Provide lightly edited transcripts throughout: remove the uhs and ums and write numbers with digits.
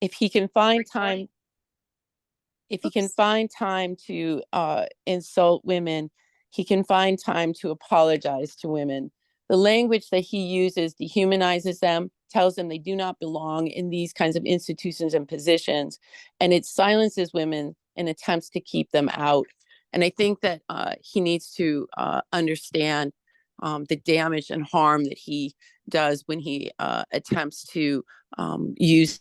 if he can find time, to insult women, he can find time to apologize to women. The language that he uses dehumanizes them, tells them they do not belong in these kinds of institutions and positions, and it silences women and attempts to keep them out. And I think that he needs to understand the damage and harm that he does when he attempts to use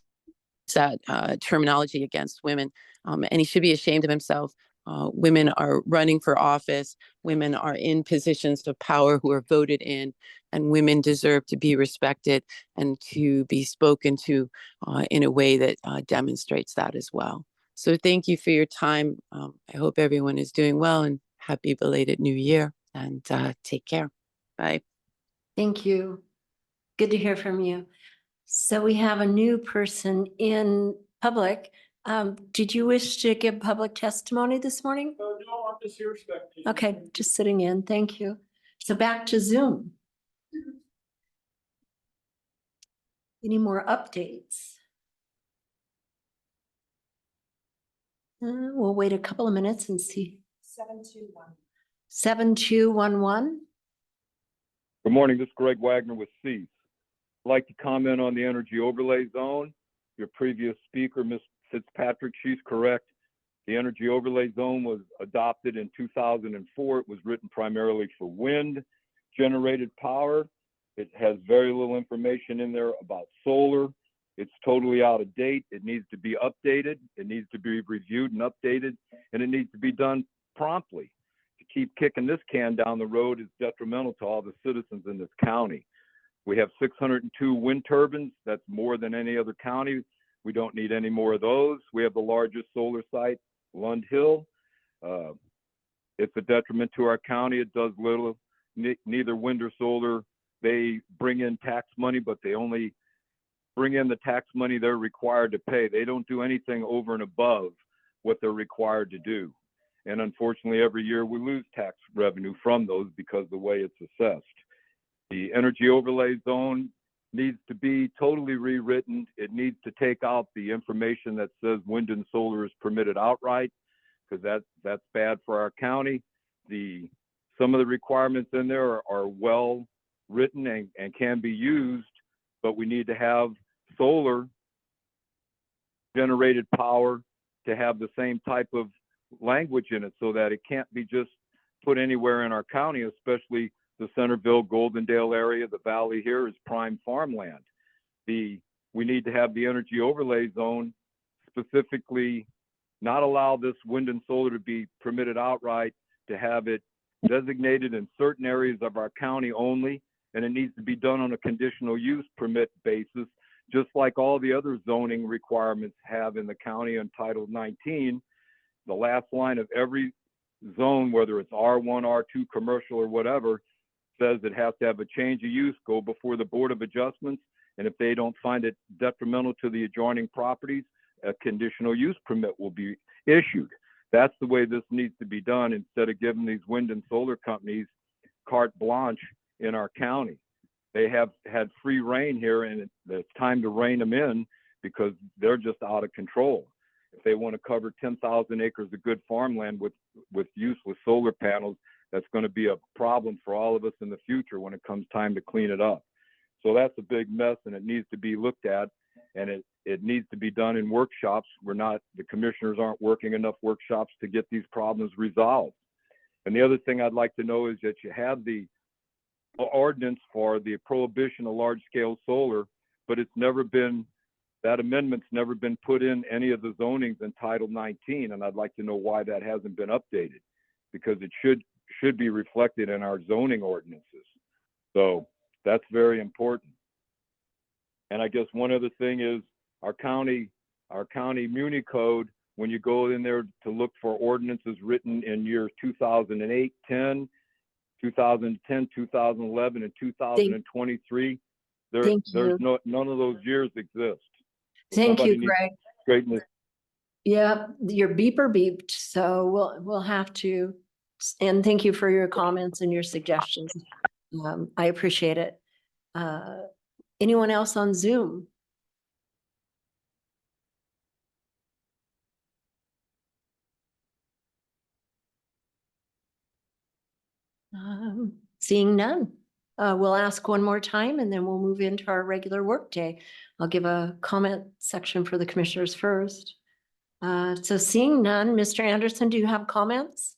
that terminology against women. And he should be ashamed of himself. Women are running for office. Women are in positions of power who are voted in, and women deserve to be respected and to be spoken to in a way that demonstrates that as well. So thank you for your time. I hope everyone is doing well, and happy belated New Year, and take care. Bye. Thank you. Good to hear from you. So we have a new person in public. Did you wish to give public testimony this morning? No, I'm just here respecting. Okay, just sitting in. Thank you. So back to Zoom. Any more updates? We'll wait a couple of minutes and see. 721. 7211. Good morning, this is Greg Wagner with Cease. I'd like to comment on the energy overlay zone. Your previous speaker, Ms. Fitzpatrick, she's correct. The energy overlay zone was adopted in 2004. It was written primarily for wind generated power. It has very little information in there about solar. It's totally out of date. It needs to be updated. It needs to be reviewed and updated, and it needs to be done promptly. To keep kicking this can down the road is detrimental to all the citizens in this county. We have 602 wind turbines. That's more than any other county. We don't need any more of those. We have the largest solar site, Lund Hill. It's a detriment to our county. It does little, neither wind or solar. They bring in tax money, but they only bring in the tax money they're required to pay. They don't do anything over and above what they're required to do. And unfortunately, every year we lose tax revenue from those because of the way it's assessed. The energy overlay zone needs to be totally rewritten. It needs to take out the information that says wind and solar is permitted outright, because that's bad for our county. Some of the requirements in there are well written and can be used, but we need to have solar generated power to have the same type of language in it, so that it can't be just put anywhere in our county, especially the Centerville, Goldendale area. The valley here is prime farmland. We need to have the energy overlay zone specifically not allow this wind and solar to be permitted outright, to have it designated in certain areas of our county only, and it needs to be done on a conditional use permit basis, just like all the other zoning requirements have in the county in Title 19. The last line of every zone, whether it's R1, R2, commercial, or whatever, says it has to have a change of use, go before the Board of Adjustments, and if they don't find it detrimental to the adjoining properties, a conditional use permit will be issued. That's the way this needs to be done, instead of giving these wind and solar companies carte blanche in our county. They have had free reign here, and it's time to rein them in, because they're just out of control. If they want to cover 10,000 acres of good farmland with useless solar panels, that's going to be a problem for all of us in the future when it comes time to clean it up. So that's a big mess, and it needs to be looked at, and it needs to be done in workshops. The commissioners aren't working enough workshops to get these problems resolved. And the other thing I'd like to know is that you have the ordinance for the prohibition of large-scale solar, but that amendment's never been put in any of the zonings in Title 19, and I'd like to know why that hasn't been updated, because it should be reflected in our zoning ordinances. So that's very important. And I guess one other thing is our county muni code, when you go in there to look for ordinances written in years 2008, 10, 2010, 2011, and 2023, there's none of those years exist. Thank you, Greg. Straighten this. Yeah, your beeper beeped, so we'll have to. And thank you for your comments and your suggestions. I appreciate it. Anyone else on Zoom? Seeing none, we'll ask one more time and then we'll move into our regular workday. I'll give a comment section for the commissioners first. So seeing none, Mr. Anderson, do you have comments?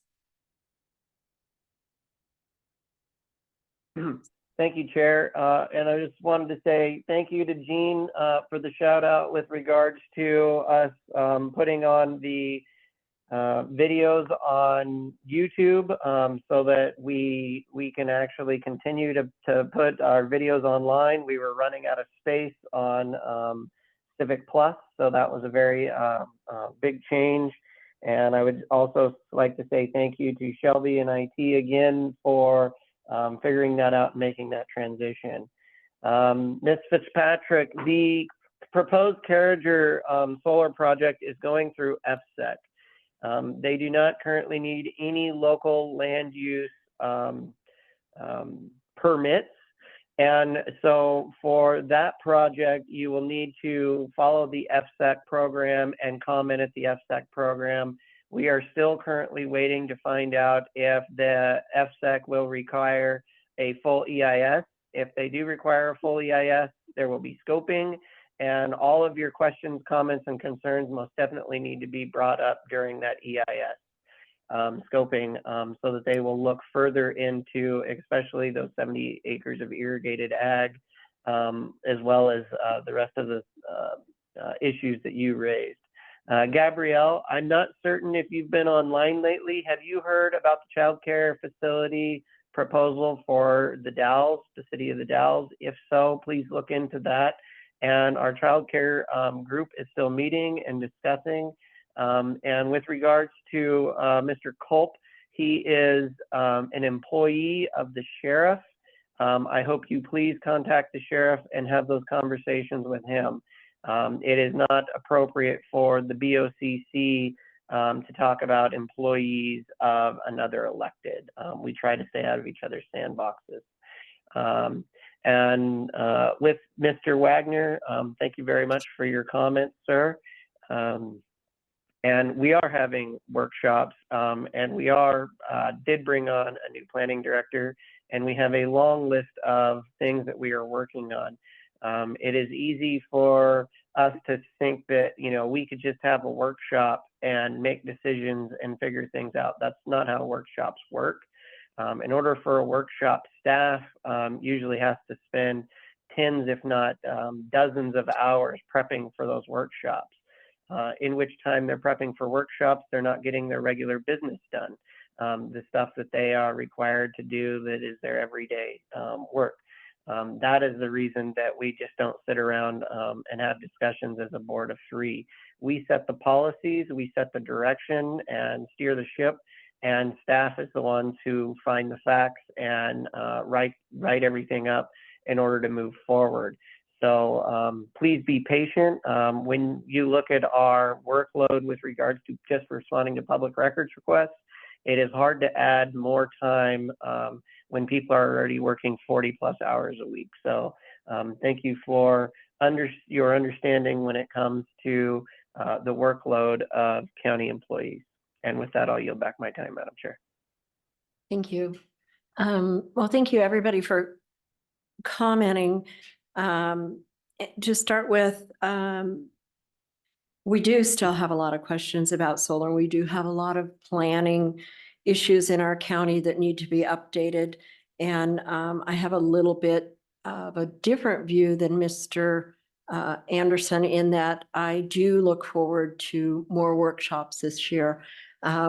Thank you, Chair. And I just wanted to say thank you to Jean for the shout out with regards to us putting on the videos on YouTube so that we can actually continue to put our videos online. We were running out of space on Civic Plus, so that was a very big change. And I would also like to say thank you to Shelby and IT again for figuring that out and making that transition. Ms. Fitzpatrick, the proposed Carriger solar project is going through FSEC. They do not currently need any local land use permits. And so for that project, you will need to follow the FSEC program and comment at the FSEC program. We are still currently waiting to find out if the FSEC will require a full EIS. If they do require a full EIS, there will be scoping, and all of your questions, comments, and concerns most definitely need to be brought up during that EIS scoping so that they will look further into especially those 70 acres of irrigated ag, as well as the rest of the issues that you raised. Gabrielle, I'm not certain if you've been online lately. Have you heard about the child care facility proposal for the Dalles, the city of the Dalles? If so, please look into that. And our child care group is still meeting and discussing. And with regards to Mr. Culp, he is an employee of the sheriff. I hope you please contact the sheriff and have those conversations with him. It is not appropriate for the BoCC to talk about employees of another elected. We try to stay out of each other's sandboxes. And with Mr. Wagner, thank you very much for your comments, sir. And we are having workshops, and we did bring on a new planning director, and we have a long list of things that we are working on. It is easy for us to think that, you know, we could just have a workshop and make decisions and figure things out. That's not how workshops work. In order for a workshop, staff usually has to spend tens, if not dozens of hours prepping for those workshops. In which time they're prepping for workshops, they're not getting their regular business done. The stuff that they are required to do that is their everyday work. That is the reason that we just don't sit around and have discussions as a board of three. We set the policies, we set the direction and steer the ship, and staff is the ones who find the facts and write everything up in order to move forward. So please be patient. When you look at our workload with regards to just responding to public records requests, it is hard to add more time when people are already working 40+ hours a week. So thank you for your understanding when it comes to the workload of county employees. And with that, I'll yield back my time, Madam Chair. Thank you. Well, thank you everybody for commenting. To start with, we do still have a lot of questions about solar. We do have a lot of planning issues in our county that need to be updated. And I have a little bit of a different view than Mr. Anderson in that I do look forward to more workshops this year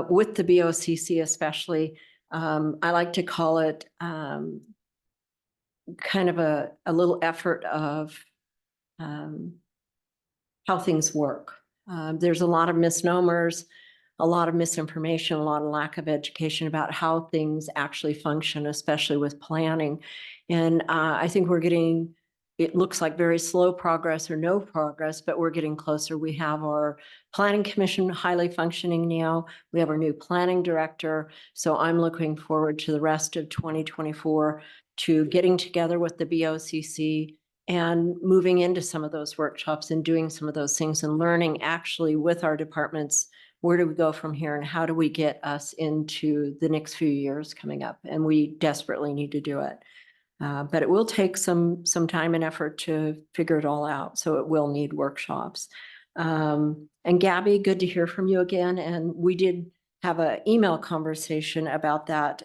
with the BoCC especially. I like to call it kind of a little effort of how things work. There's a lot of misnomers, a lot of misinformation, a lot of lack of education about how things actually function, especially with planning. And I think we're getting, it looks like very slow progress or no progress, but we're getting closer. We have our planning commission highly functioning now. We have our new planning director. So I'm looking forward to the rest of 2024 to getting together with the BoCC and moving into some of those workshops and doing some of those things and learning actually with our departments where do we go from here and how do we get us into the next few years coming up? And we desperately need to do it. But it will take some time and effort to figure it all out. So it will need workshops. And Gabby, good to hear from you again. And we did have an email conversation about that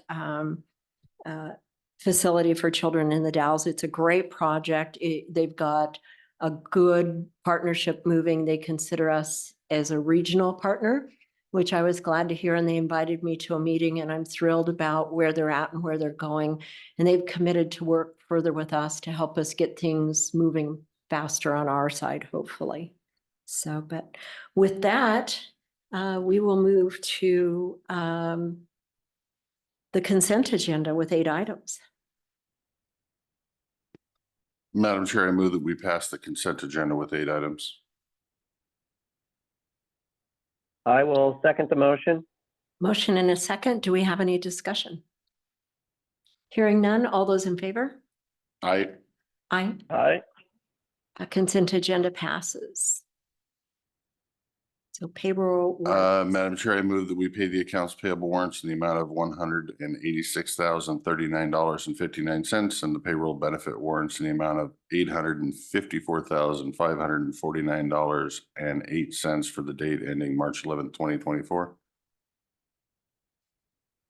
facility for children in the Dalles. It's a great project. They've got a good partnership moving. They consider us as a regional partner, which I was glad to hear. And they invited me to a meeting and I'm thrilled about where they're at and where they're going. And they've committed to work further with us to help us get things moving faster on our side, hopefully. So, but with that, we will move to the consent agenda with 8 items. Madam Chair, I move that we pass the consent agenda with 8 items. I will second the motion. Motion and a second. Do we have any discussion? Hearing none. All those in favor? Aye. Aye. Aye. A consent agenda passes. So payroll. warrants. Madam Chair, I move that we pay the accounts payable warrants in the amount of $186,039.59 and the payroll benefit warrants in the amount of $854,549.08 for the date ending March 11th, 2024.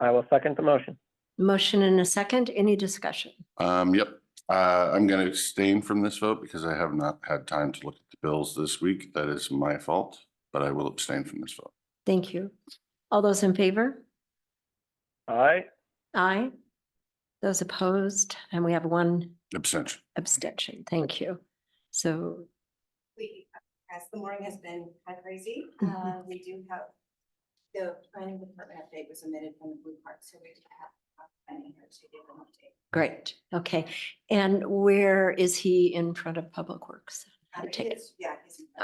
I will second the motion. Motion and a second. Any discussion? Yep. I'm going to abstain from this vote because I have not had time to look at the bills this week. That is my fault, but I will abstain from this vote. Thank you. All those in favor? Aye. Aye. Those opposed? And we have 1 Abstention. abstention. Thank you. So As the morning has been kind of crazy, we do have the planning department update was omitted from the blue part, so we do have planning here to give an update. great. Okay. And where is he in front of Public Works? I take it. Yeah.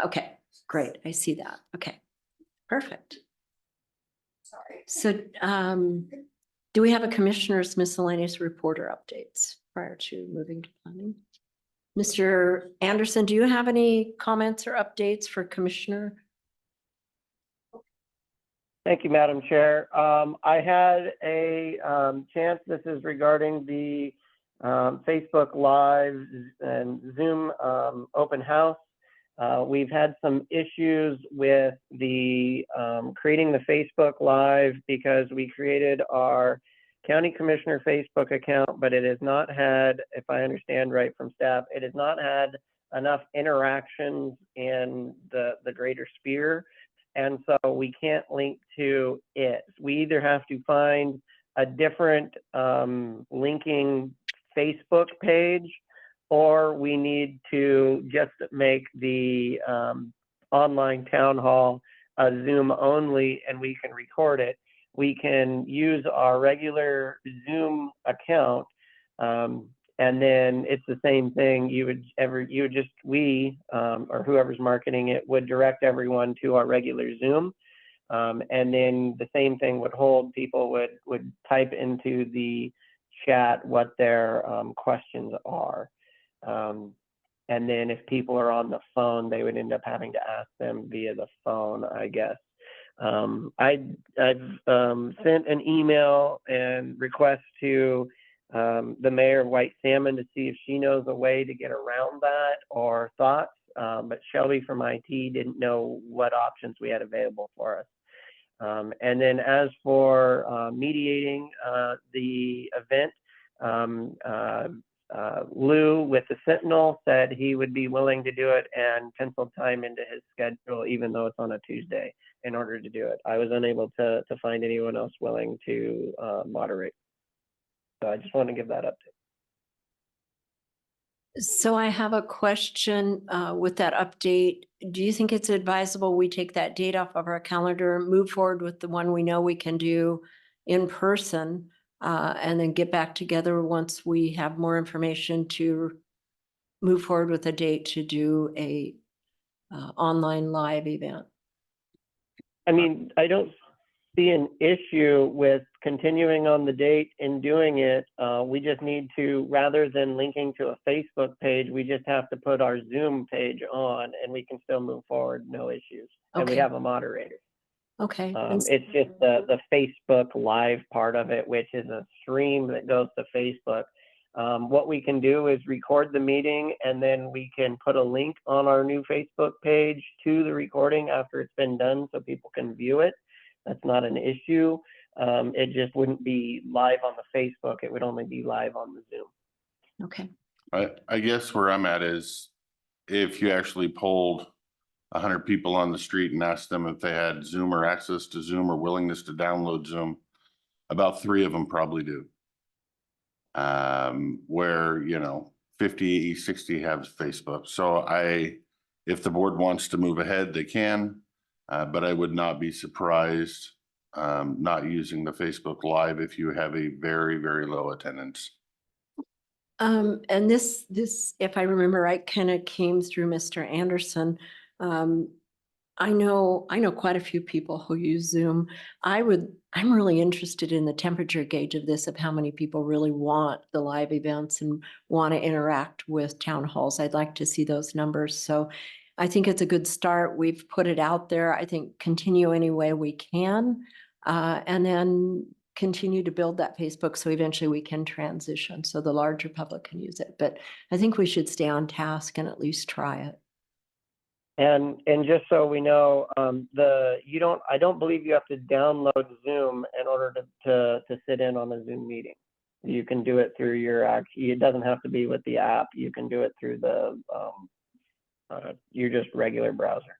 Okay, great. I see that. Okay, perfect. Sorry. So do we have a commissioner's miscellaneous reporter updates prior to moving to planning? Mr. Anderson, do you have any comments or updates for Commissioner? Thank you, Madam Chair. I had a chance, this is regarding the Facebook Live and Zoom open house. We've had some issues with the creating the Facebook Live because we created our County Commissioner Facebook account, but it has not had, if I understand right from staff, it has not had enough interactions in the greater sphere. And so we can't link to it. We either have to find a different linking Facebook page, or we need to just make the online town hall a Zoom only and we can record it. We can use our regular Zoom account and then it's the same thing. We or whoever's marketing it would direct everyone to our regular Zoom. And then the same thing would hold. People would type into the chat what their questions are. And then if people are on the phone, they would end up having to ask them via the phone, I guess. I've sent an email and request to the mayor of White Salmon to see if she knows a way to get around that or thoughts. But Shelby from IT didn't know what options we had available for us. And then as for mediating the event, Lou with the Sentinel said he would be willing to do it and penciled time into his schedule, even though it's on a Tuesday, in order to do it. I was unable to find anyone else willing to moderate. So I just want to give that update. So I have a question with that update. Do you think it's advisable we take that date off of our calendar, move forward with the one we know we can do in person, and then get back together once we have more information to move forward with a date to do a online live event? I mean, I don't see an issue with continuing on the date and doing it. We just need to, rather than linking to a Facebook page, we just have to put our Zoom page on and we can still move forward, no issues. And we Okay. have a moderator. Okay. And It's just the Facebook Live part of it, which is a stream that goes to Facebook. What we can do is record the meeting, and then we can put a link on our new Facebook page to the recording after it's been done so people can view it. That's not an issue. It just wouldn't be live on the Facebook. It would only be live on the Zoom. Okay. I guess where I'm at is if you actually polled 100 people on the street and asked them if they had Zoom or access to Zoom or willingness to download Zoom, about 3 of them probably do. Where, 50, 60 have Facebook. So if the board wants to move ahead, they can, but I would not be surprised not using the Facebook Live if you have a very, very low attendance. And this, if I remember right, kind of came through Mr. Anderson. I know quite a few people who use Zoom. I'm really interested in the temperature gauge of this, of how many people really want the live events and want to interact with town halls. I'd like to see those numbers. So I think it's a good start. We've put it out there. I think continue any way we can, and then continue to build that Facebook so eventually we can transition so the larger public can use it. But I think we should stay on task and at least try it. And just so we know, I don't believe you have to download Zoom in order to sit in on a Zoom meeting. You can do it through it doesn't have to be with the app. You can do it through your just regular browser.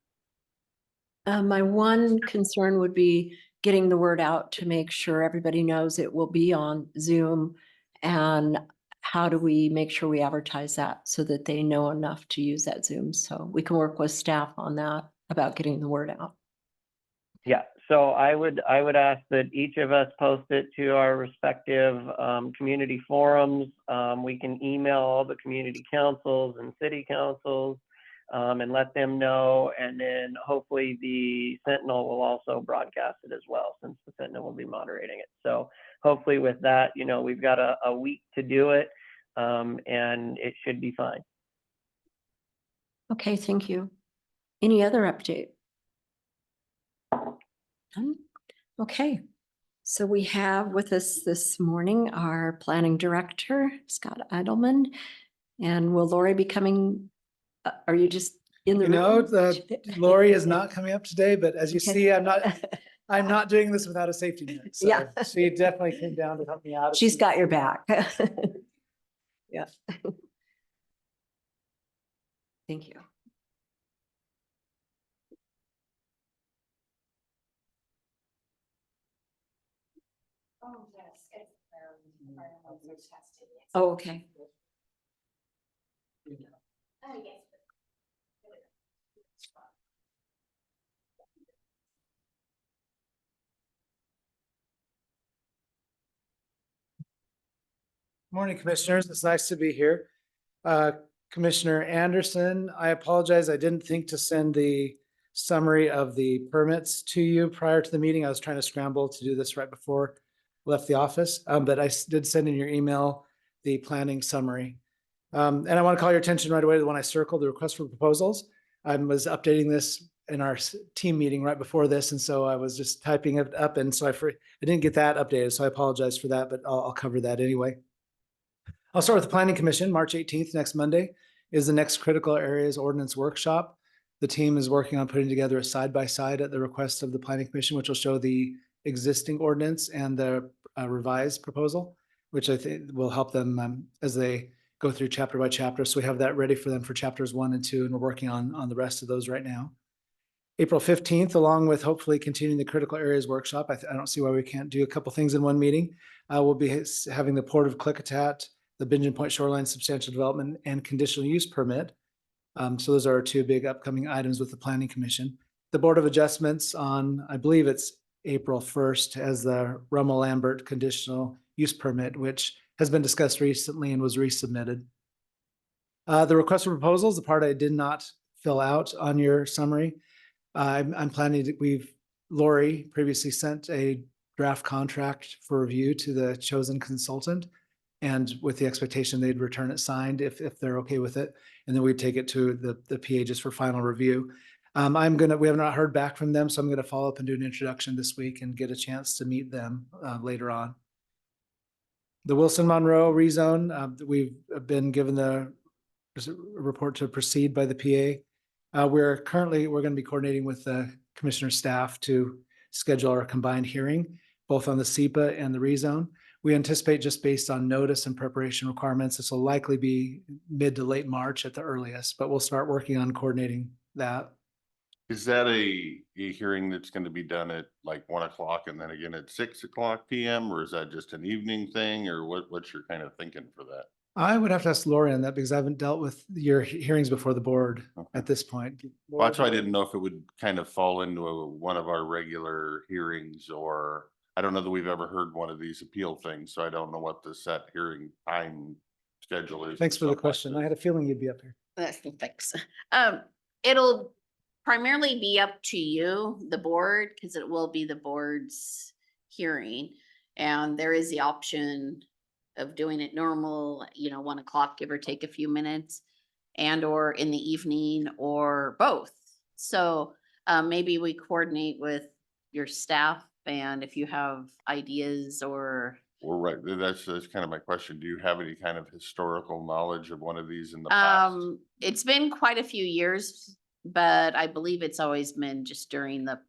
My one concern would be getting the word out to make sure everybody knows it will be on Zoom, and how do we make sure we advertise that so that they know enough to use that Zoom? So we can work with staff on that about getting the word out. Yeah, so I would ask that each of us post it to our respective community forums. We can email all the community councils and city councils and let them know. And then hopefully the Sentinel will also broadcast it as well, since the Sentinel will be moderating it. So hopefully with that, we've got a week to do it, and it should be fine. Okay, thank you. Any other update? None? Okay, so we have with us this morning our planning director, Scott Edelman. And will Lori be coming? Are you just in the room? Lori is not coming up today, but as you Okay. see, I'm not doing this without a safety net. So Yeah. she definitely came down to help me out. She's got your back. Yeah. Thank you. Oh, yes, it's, environmental testing. Yes. Oh, okay. Oh, yes. Morning, commissioners. It's nice to be here. Commissioner Anderson, I apologize. I didn't think to send the summary of the permits to you prior to the meeting. I was trying to scramble to do this right before I left the office, but I did send in your email the planning summary. And I want to call your attention right away to the one I circled, the request for proposals. I was updating this in our team meeting right before this, and so I was just typing it up, and so I didn't get that updated, so I apologize for that, but I'll cover that anyway. I'll start with the Planning Commission. March 18th, next Monday, is the next Critical Areas Ordinance Workshop. The team is working on putting together a side-by-side at the request of the Planning Commission, which will show the existing ordinance and the revised proposal, which I think will help them as they go through chapter by chapter. So we have that ready for them for chapters 1 and 2, and we're working on the rest of those right now. April 15th, along with hopefully continuing the Critical Areas Workshop, I don't see why we can't do a couple things in one meeting. We'll be having the Port of Klickitat, the Bingen Point Shoreline Substantial Development and Conditional Use Permit. So those are our 2 big upcoming items with the Planning Commission. The Board of Adjustments on, I believe it's April 1st, as the Rummel-Lambert Conditional Use Permit, which has been discussed recently and was resubmitted. The request for proposals, the part I did not fill out on your summary. I'm planning to, Lori previously sent a draft contract for review to the chosen consultant, and with the expectation they'd return it signed if they're okay with it. And then we'd take it to the PA just for final review. We have not heard back from them, so I'm gonna follow up and do an introduction this week and get a chance to meet them later on. The Wilson Monroe rezone, we've been given the report to proceed by the PA. We're gonna be coordinating with the commissioner staff to schedule our combined hearing, both on the SEPA and the rezone. We anticipate, just based on notice and preparation requirements, this will likely be mid to late March at the earliest, but we'll start working on coordinating that. Is that a hearing that's going to be done at like 1 o'clock and then again at 6 o'clock PM, or is that just an evening thing, or what's your kind of thinking for that? I would have to ask Lori on that because I haven't dealt with your hearings before the board at this point. Well, that's why I didn't know if it would kind of fall into one of our regular hearings, or I don't know that we've ever heard one of these appeal things, so I don't know what the set hearing time schedule is. Thanks for the question. I had a feeling you'd be up here. Thanks. It'll primarily be up to you, the board, because it will be the board's hearing. And there is the option of doing it normal, 1 o'clock, give or take a few minutes, and or in the evening, or both. So maybe we coordinate with your staff, and if you have ideas or. Well, right, that's kind of my question. Do you have any kind of historical knowledge of one of these in the past? It's been quite a few years, but I believe it's always been just during the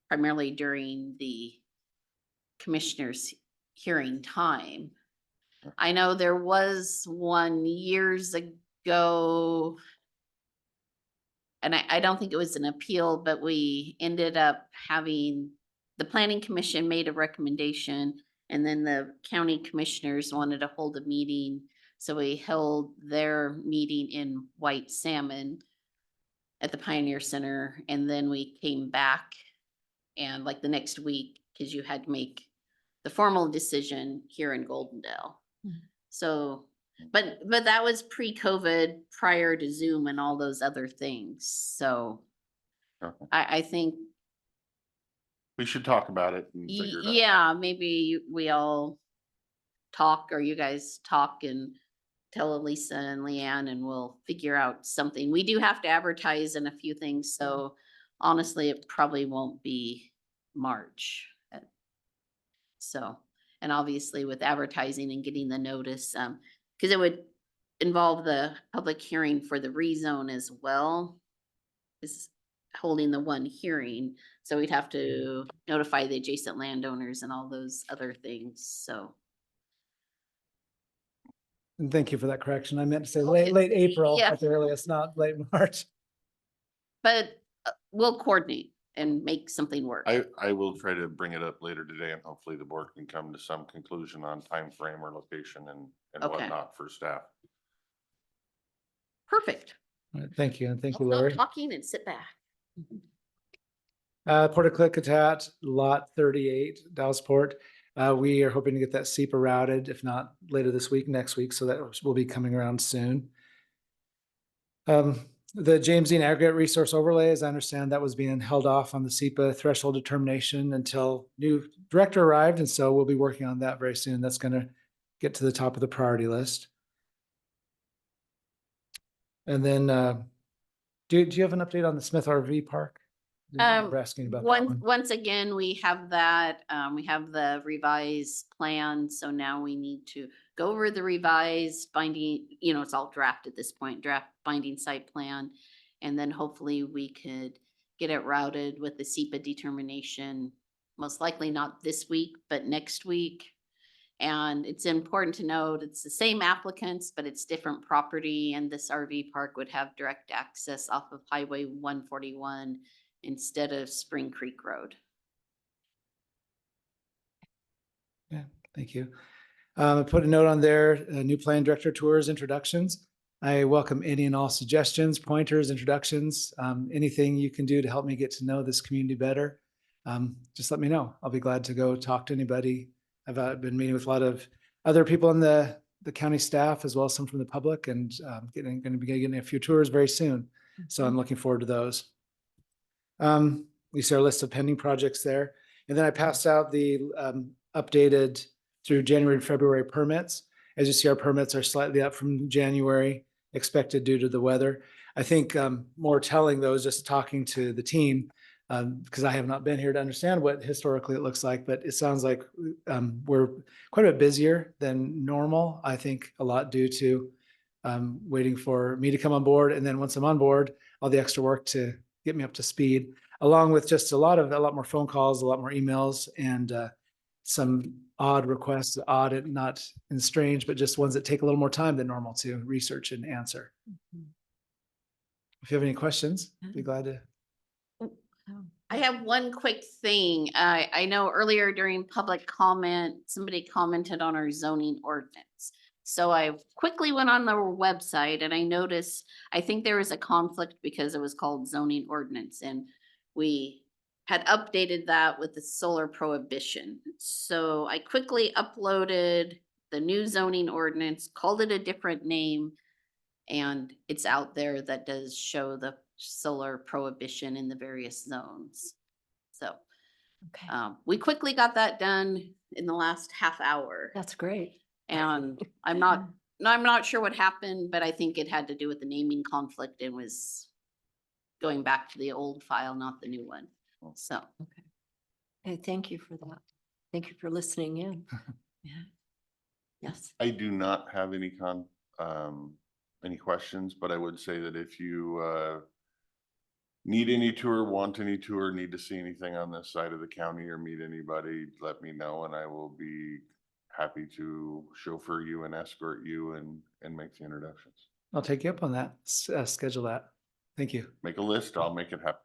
primarily during the commissioner's hearing time. I know there was one years ago, and I don't think it was an appeal, but we ended up having, the planning commission made a recommendation, and then the county commissioners wanted to hold a meeting. So we held their meeting in White Salmon at the Pioneer Center. And then we came back and like the next week, because you had to make the formal decision here in Goldendale. So, but that was pre-COVID, prior to Zoom and all those other things. So Okay. I think, We should talk about it and figure it out. yeah, maybe we all talk, or you guys talk and tell Elisa and Leanne, and we'll figure out something. We do have to advertise in a few things, so honestly, it probably won't be March. So, and obviously with advertising and getting the notice, because it would involve the public hearing for the rezone as well, is holding the one hearing. So we'd have to notify the adjacent landowners and all those other things, so. And thank you for that correction. I meant to say Okay. late April Yeah. at the earliest, not late March. But we'll coordinate and make something work. I will try to bring it up later today, and hopefully the board can come to some conclusion on time frame or location and Okay. whatnot for staff. Perfect. All right, thank you, and thank you, I'll stop Lori. talking and sit back. Port of Klickitat, lot 38, Dallasport. We are hoping to get that SEPA routed, if not later this week, next week, so that will be coming around soon. The James Dean Aggregate Resource Overlay, as I understand, that was being held off on the SEPA threshold determination until new director arrived, and so we'll be working on that very soon. That's going to get to the top of the priority list. And then, do you have an update on the Smith RV Park? We're asking about that one. Once again, we have that, we have the revised plan, so now we need to go over the revised binding, it's all draft at this point, draft binding site plan. And then hopefully we could get it routed with the SEPA determination, most likely not this week, but next week. And it's important to note, it's the same applicants, but it's different property, and this RV park would have direct access off of Highway 141 instead of Spring Creek Road. Yeah, thank you. I put a note on there, new plan director tours, introductions. I welcome any and all suggestions, pointers, introductions, anything you can do to help me get to know this community better. Just let me know. I'll be glad to go talk to anybody. I've been meeting with a lot of other people in the county staff, as well as some from the public, and going to be getting a few tours very soon. So I'm looking forward to those. You see our list of pending projects there. And then I passed out the updated through January and February permits. As you see, our permits are slightly up from January, expected due to the weather. I think more telling though is just talking to the team, because I have not been here to understand what historically it looks like, but it sounds like we're quite a bit busier than normal. I think a lot due to waiting for me to come on board, and then once I'm on board, all the extra work to get me up to speed, along with just a lot more phone calls, a lot more emails, and some odd requests, odd and not in strange, but just ones that take a little more time than normal to research and answer. If you have any questions, be glad to. I have one quick thing. I know earlier during public comment, somebody commented on our zoning ordinance. So I quickly went on their website and I noticed, I think there was a conflict because it was called zoning ordinance, and we had updated that with the solar prohibition. So I quickly uploaded the new zoning ordinance, called it a different name, and it's out there that does show the solar prohibition in the various zones. So Okay, we quickly got that done in the last half hour. that's great. And I'm not sure what happened, but I think it had to do with the naming conflict and was going back to the old file, not the new one. So, Hey, thank you for that. Thank you for listening in. Yeah. Yes. I do not have any questions, but I would say that if you need any tour, want any tour, need to see anything on this side of the county or meet anybody, let me know and I will be happy to chauffeur you and escort you and make the introductions. I'll take you up on that. Schedule that. Thank you. Make a list, I'll make it happen.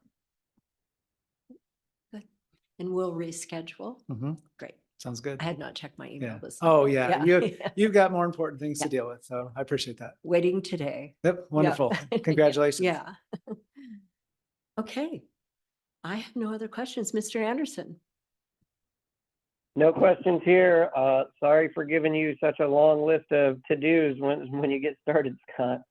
And we'll reschedule. Mhm. Great. Sounds good. I had not checked my email Yeah. this. Oh, morning. yeah. You've got more important things to Yeah. deal with, so I appreciate that. Waiting today. Yep, wonderful. Congratulations. Yeah. Okay. I have no other questions. Mr. Anderson. No questions here. Sorry for giving you such a long list of to-dos when you get started, Scott.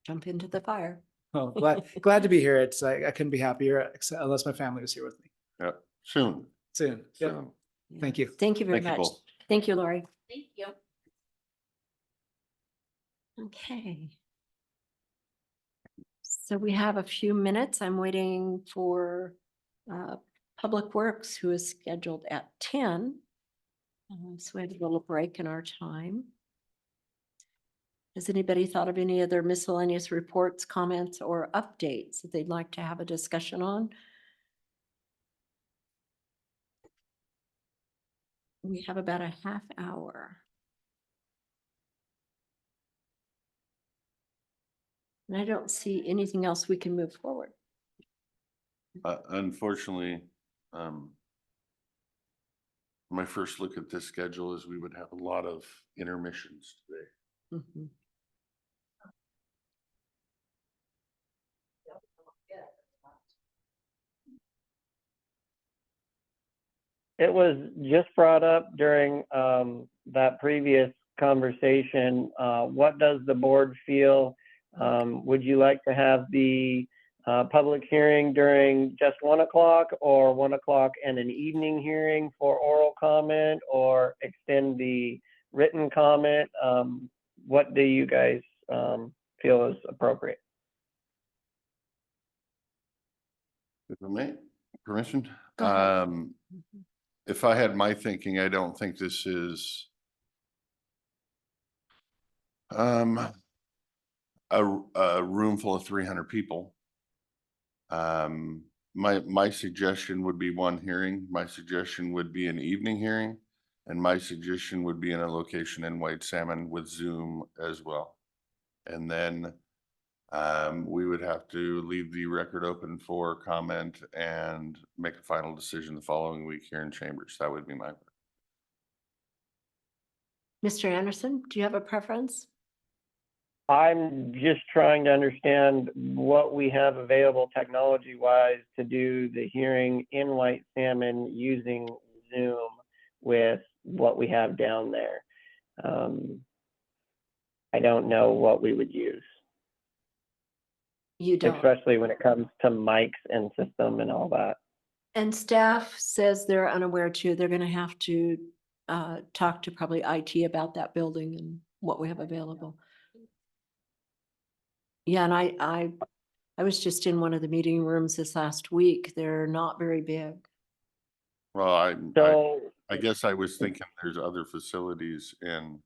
Jump into the fire. Oh, glad to be here. It's I couldn't be happier unless my family was here with me. Yeah, soon. Soon. Yep. Soon. Thank you. Thank you very Thank you much. both. Thank you, Lori. thank you. Okay. So we have a few minutes. I'm waiting for Public Works, who is scheduled at 10. So we have a little break in our time. Has anybody thought of any other miscellaneous reports, comments, or updates that they'd like to have a discussion on? We have about a half hour. And I don't see anything else we can move forward. Unfortunately, my first look at this schedule is we would have a lot of intermissions today. Mhm. It was just brought up during that previous conversation. What does the board feel? Would you like to have the public hearing during just 1 o'clock, or 1 o'clock and an evening hearing for oral comment, or extend the written comment? What do you guys feel is appropriate? If I may, permission? Go ahead. If I had my thinking, I don't think this is a room full of 300 people. My suggestion would be one hearing. My suggestion would be an evening hearing. And my suggestion would be in a location in White Salmon with Zoom as well. And then we would have to leave the record open for comment and make a final decision the following week here in Chambers. That would be my. Mr. Anderson, do you have a preference? I'm just trying to understand what we have available technology-wise to do the hearing in White Salmon using Zoom with what we have down there. I don't know what we would use, You don't. especially when it comes to mics and system and all that. And staff says they're unaware too. They're gonna have to talk to probably IT about that building and what we have available. Yeah, and I was just in one of the meeting rooms this last week. They're not very big. Well, So I guess I was thinking there's other facilities in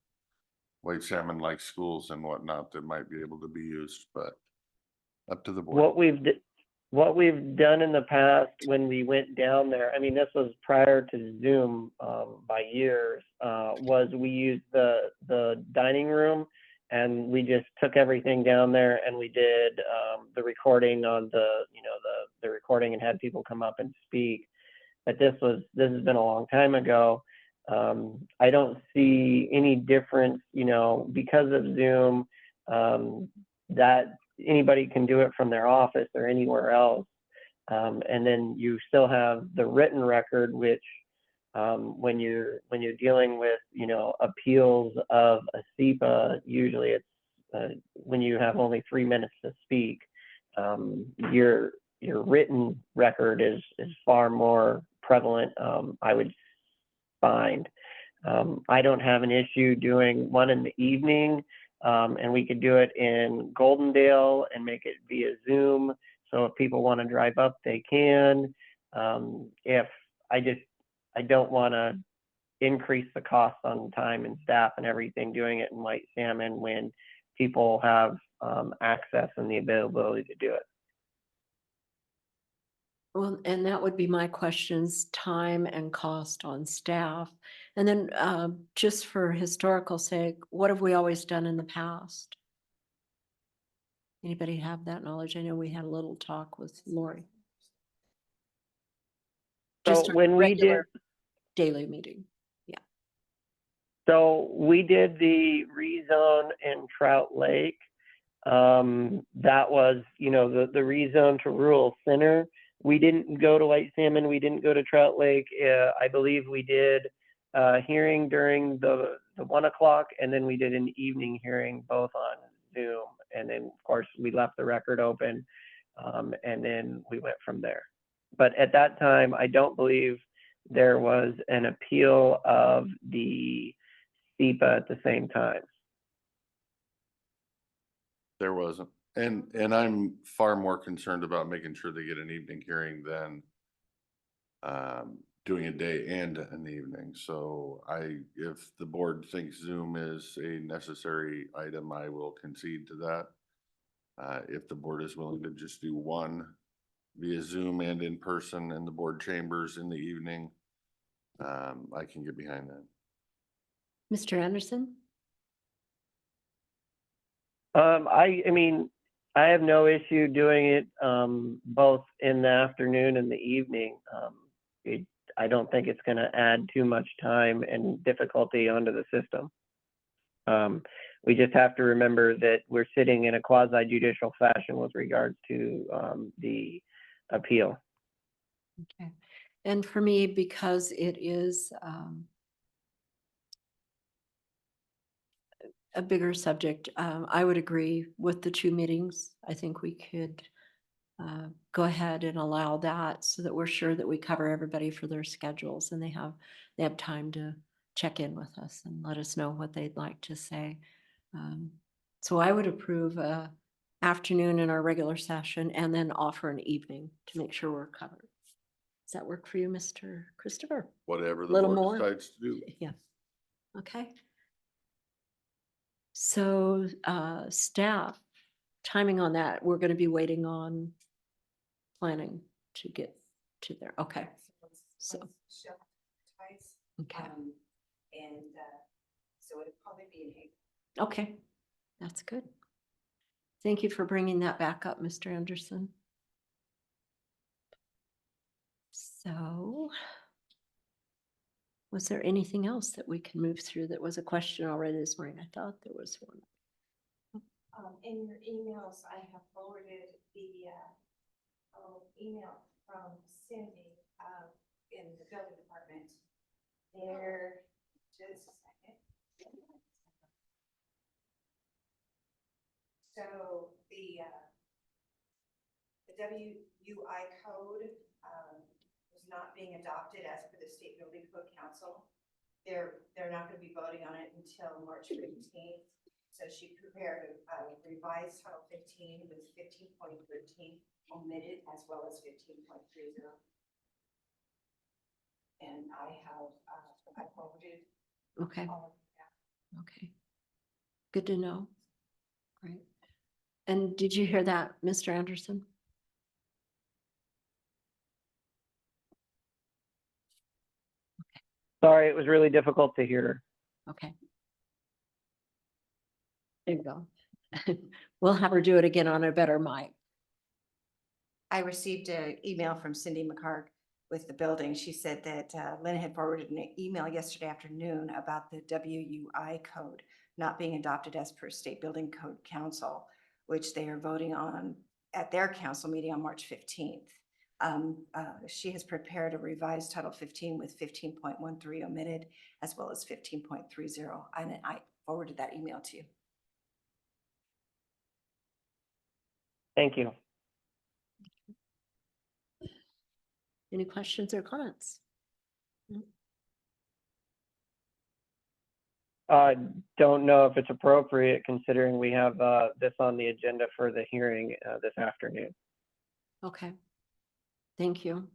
White Salmon like schools and whatnot that might be able to be used, but up to the board. what we've done in the past when we went down there, I mean, this was prior to Zoom by years, was we used the dining room and we just took everything down there and we did the recording on the recording and had people come up and speak. But this has been a long time ago. I don't see any difference, because of Zoom, that anybody can do it from their office or anywhere else. And then you still have the written record, which when you're dealing with, appeals of a SEPA, usually it's when you have only 3 minutes to speak, your written record is far more prevalent, I would find. I don't have an issue doing one in the evening, and we could do it in Goldendale and make it via Zoom. So if people want to drive up, they can. If I don't want to increase the cost on time and staff and everything doing it in White Salmon when people have access and the availability to do it. Well, and that would be my questions, time and cost on staff. And then just for historical sake, what have we always done in the past? Anybody have that knowledge? I know we had a little talk with Lori. So Just a when we regular daily meeting. So we did the rezone in Trout Lake. That was, the rezone to rural center. We didn't go to White Salmon. We didn't go to Trout Lake. I believe we did a hearing during the 1 o'clock, and then we did an evening hearing both on Zoom. And then, of course, we left the record open, and then we went from there. But at that time, I don't believe there was an appeal of the SEPA at the same time. There wasn't. And I'm far more concerned about making sure they get an evening hearing than doing a day and an evening. So if the board thinks Zoom is a necessary item, I will concede to that. If the board is willing to just do one via Zoom and in person in the board chambers in the evening, I can get behind that. Mr. Anderson? I mean, I have no issue doing it both in the afternoon and the evening. I don't think it's going to add too much time and difficulty onto the system. We just have to remember that we're sitting in a quasi-judicial fashion with regards to the appeal. Okay. And for me, because it is a bigger subject, I would agree with the 2 meetings. I think we could go ahead and allow that so that we're sure that we cover everybody for their schedules and they have time to check in with us and let us know what they'd like to say. So I would approve afternoon in our regular session and then offer an evening to make sure we're covered. Does that work for you, Mr. Christopher? Whatever the Little board more? decides to do. Yeah. Okay. So staff, timing on that, we're going to be waiting on planning to get to there. Okay. So, She'll advertise, okay. and so it'll probably be in April. Okay. That's good. Thank you for bringing that back up, Mr. Anderson. So, was there anything else that we can move through that was a question already this morning? I thought there was one. In your emails, I have forwarded the email from Cindy in the building department. There, just a second. So the WUI code was not being adopted as per the State Building Code Council. They're not going to be voting on it until March 15th. So she prepared a revised Title 15 with 15.13 omitted as well as 15.30. And I forwarded Okay, all of that. okay. Good to know. Great. And did you hear that, Mr. Anderson? Sorry, it was really difficult to hear. Okay. There you go. We'll have her do it again on a better mic. I received an email from Cindy McCarg with the building. She said that Lynn had forwarded an email yesterday afternoon about the WUI code not being adopted as per State Building Code Council, which they are voting on at their council meeting on March 15th. She has prepared a revised Title 15 with 15.13 omitted as well as 15.30. And I forwarded that email to you. Thank you. Any questions or comments? Don't know if it's appropriate considering we have this on the agenda for the hearing this afternoon. Okay. Thank you.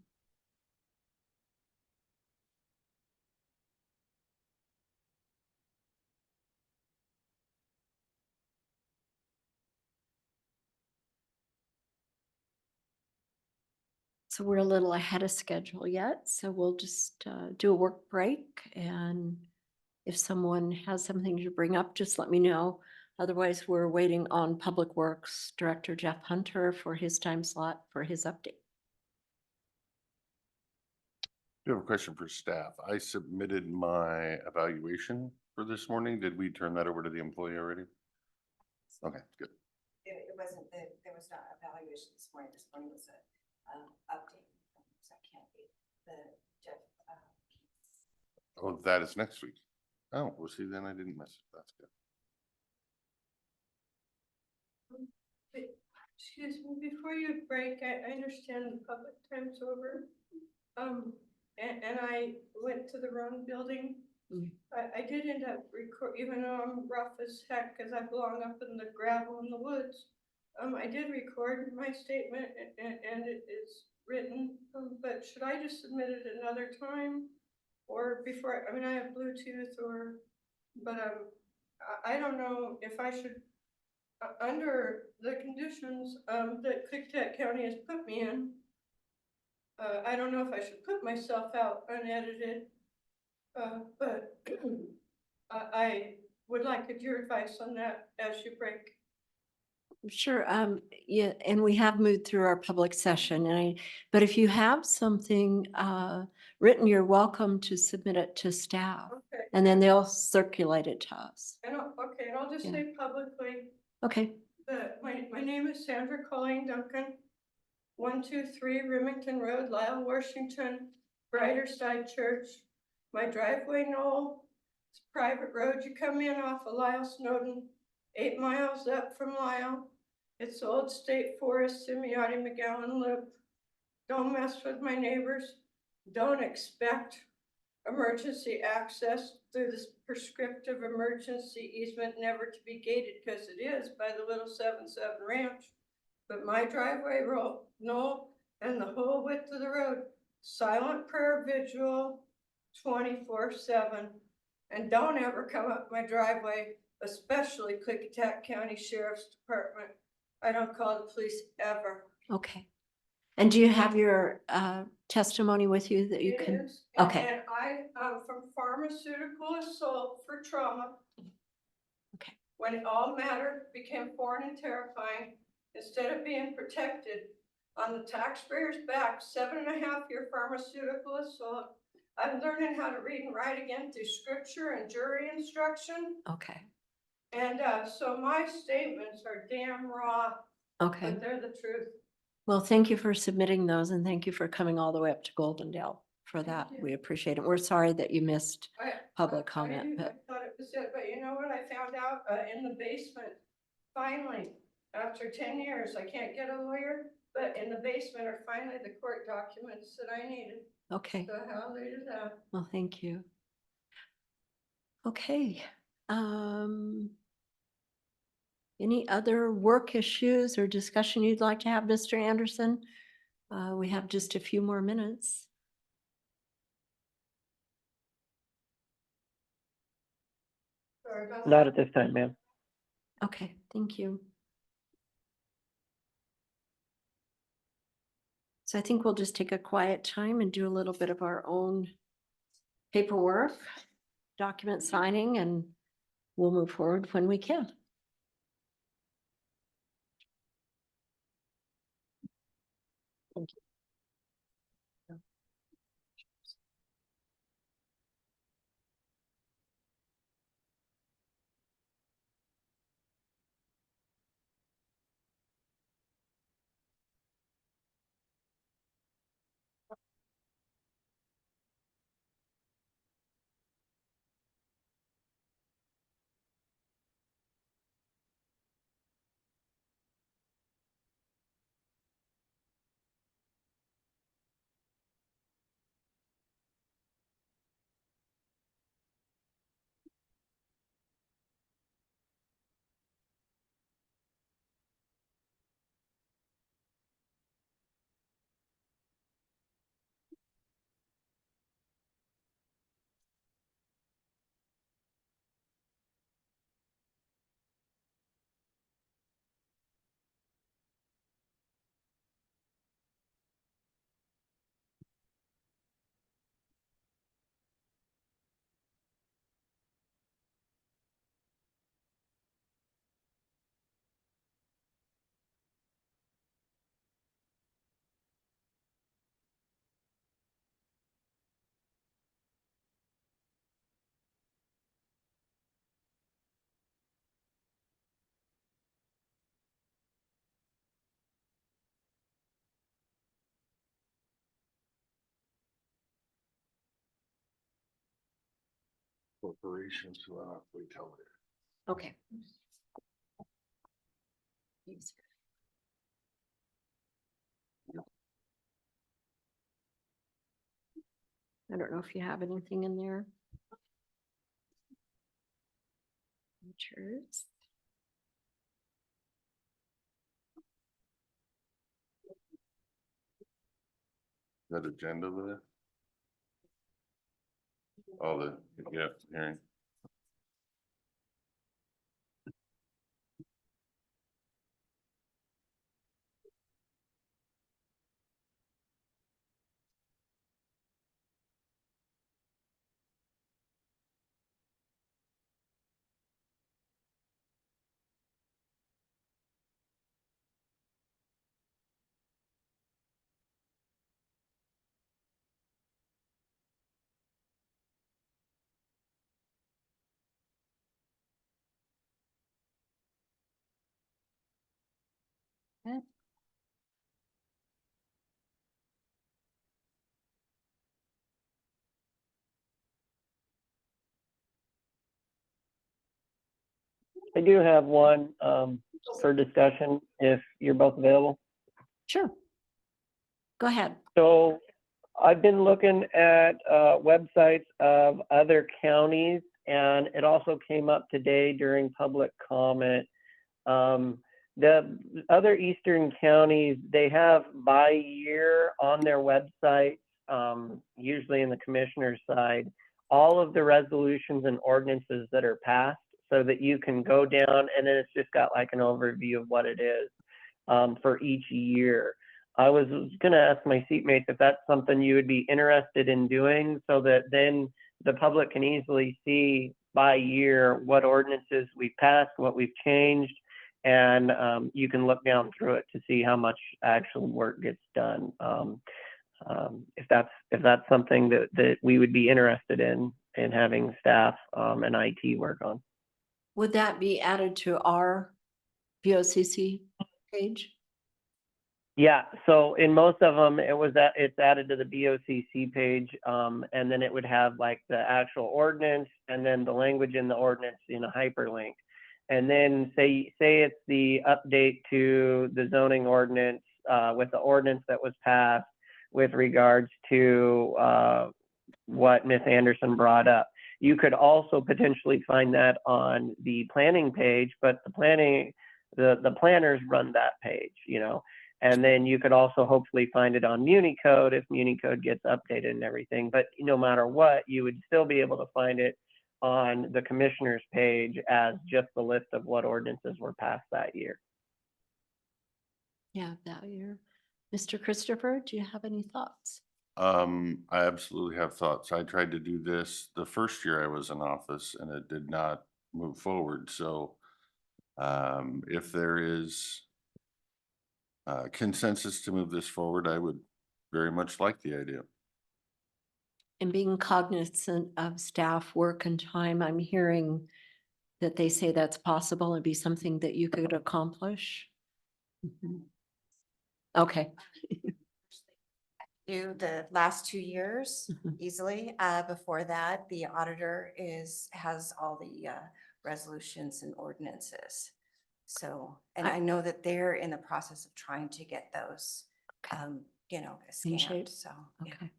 So we're a little ahead of schedule yet, so we'll just do a work break, and if someone has something to bring up, just let me know. Otherwise, we're waiting on Public Works Director Jeff Hunter for his time slot for his update. I have a question for staff. I submitted my evaluation for this morning. Did we turn that over to the employee already? Okay, good. It wasn't, there was not evaluation this morning. This morning was a update. So I can't be the Jeff. Oh, that is next week. Oh, well, see, then I didn't miss it. That's good. Excuse me, before you break, I understand the public time's over. And I went to the wrong building. Mm. I did end up even though I'm rough as heck, cause I belong up in the gravel in the woods. I did record my statement and it is written, but should I just submit it another time? Or before, I mean, I have Bluetooth but I don't know if I should, under the conditions that Klickitat County has put me in, I don't know if I should put myself out unedited, but I would like your advice on that as you break. Sure, yeah, and we have moved through our public session, but if you have something written, you're welcome to submit it to staff, Okay. and then they'll circulate it to us. And I'll just Yeah. say publicly Okay, that my name is Sandra Colleen Duncan, 123 Remington Road, Lyle, Washington, Brighter Side Church. My driveway knoll, it's a private road. You come in off of Lyle Snowden, 8 miles up from Lyle. It's old state forest, Simeote McGowan Loop. Don't mess with my neighbors. Don't expect emergency access through this prescriptive emergency easement, never to be gated, because it is by the little 7-7 ranch. But my driveway road, no, and the whole width of the road, silent prayer vigil, 24/7. And don't ever come up my driveway, especially Klickitat County Sheriff's Department. I don't call the police ever. okay. And do you have your testimony with you that you It can? is, Okay. And I, from pharmaceutical assault for trauma. Okay. When all matter became foreign and terrifying, instead of being protected on the taxpayer's back, 7.5-year pharmaceutical assault, I'm learning how to read and write again through scripture and jury instruction. Okay, And so my statements are damn raw, okay. but they're the truth. Well, thank you for submitting those, and thank you for coming all the way up to Goldendale for Thank that. you. We appreciate it. We're sorry that you missed I public comment, I but thought it was it, but you know what I found out in the basement? Finally, after 10 years, I can't get a lawyer, but in the basement are finally the court documents that I needed. okay. So hallelujah to that. Well, thank you. Okay. Any other work issues or discussion you'd like to have, Mr. Anderson? We have just a few more minutes. Sorry about Not that. at this time, ma'am. Okay, thank you. So I think we'll just take a quiet time and do a little bit of our own paperwork, document signing, and we'll move forward when we can. Thank you. Corporations who are we tell it. Okay. I don't know if you have anything in there. Cheers. That agenda over there? All the, yeah, hearing. Okay. I do have one for discussion if you're both available. Sure. Go ahead. So I've been looking at websites of other counties, and it also came up today during public comment. The other eastern counties, they have by year on their website, usually in the commissioner's side, all of the resolutions and ordinances that are passed so that you can go down and then it's just got like an overview of what it is for each year. I was going to ask my seatmates if that's something you would be interested in doing so that then the public can easily see by year what ordinances we've passed, what we've changed, and you can look down through it to see how much actual work gets done. If that's something that we would be interested in having staff and IT work on. Would that be added to our BoCC page? Yeah, so in most of them, it's added to the BoCC page, and then it would have like the actual ordinance and then the language in the ordinance in a hyperlink. And then say it's the update to the zoning ordinance with the ordinance that was passed with regards to what Ms. Anderson brought up. You could also potentially find that on the planning page, but the planning the planners run that page, you know. And then you could also hopefully find it on MuniCode if MuniCode gets updated and everything. But no matter what, you would still be able to find it on the commissioner's page as just the list of what ordinances were passed that year. Yeah, that year. Mr. Christopher, do you have any thoughts? I absolutely have thoughts. I tried to do this the first year I was in office and it did not move forward. So if there is consensus to move this forward, I would very much like the idea. And being cognizant of staff work and time, I'm hearing that they say that's possible and be something that you could accomplish. Mhm. Okay. Do the last 2 years Mhm. easily. Before that, the auditor has all the resolutions and ordinances. So, and I know that they're in the process of trying to get those, you know, In shape? scanned, so. yeah. Okay.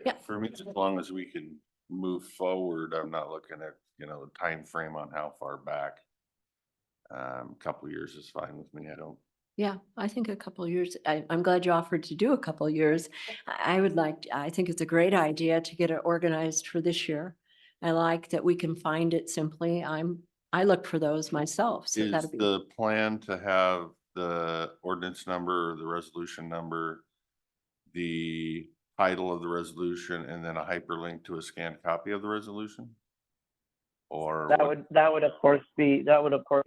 Yeah. For me, as long as we can move forward, I'm not looking at, you know, the time frame on how far back. A couple years is fine with me. I don't. Yeah, I think a couple of years, I'm glad you offered to do a couple of years. I think it's a great idea to get it organized for this year. I like that we can find it simply. I look for those myself, so Is that'd be. the plan to have the ordinance number, the resolution number, the title of the resolution, and then a hyperlink to a scanned copy of the resolution? Or what? That would of course be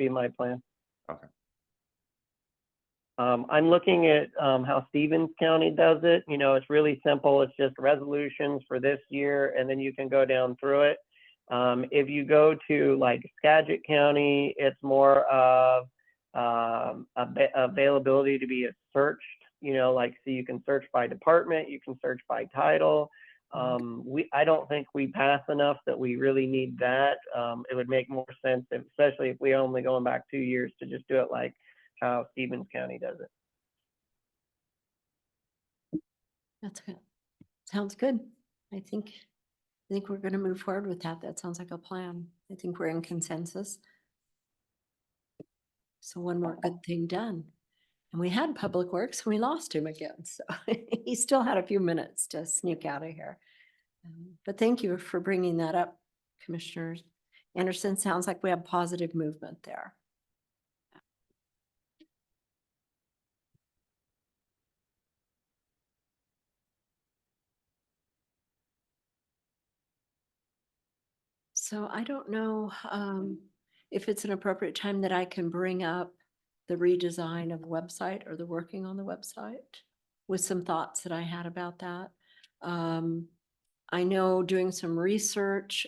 my plan. Okay. I'm looking at how Stevens County does it. You know, it's really simple. It's just resolutions for this year, and then you can go down through it. If you go to like Skagit County, it's more of availability to be searched. You know, like so you can search by department, you can search by title. I don't think we pass enough that we really need that. It would make more sense, especially if we only going back 2 years, to just do it like how Stevens County does it. That's good. Sounds good. I think we're gonna move forward with that. That sounds like a plan. I think we're in consensus. So one more good thing done. And we had Public Works and we lost him again, so he still had a few minutes to sneak out of here. But thank you for bringing that up, Commissioners. Anderson, sounds like we have positive movement there. So I don't know if it's an appropriate time that I can bring up the redesign of the website or the working on the website with some thoughts that I had about that. I know doing some research,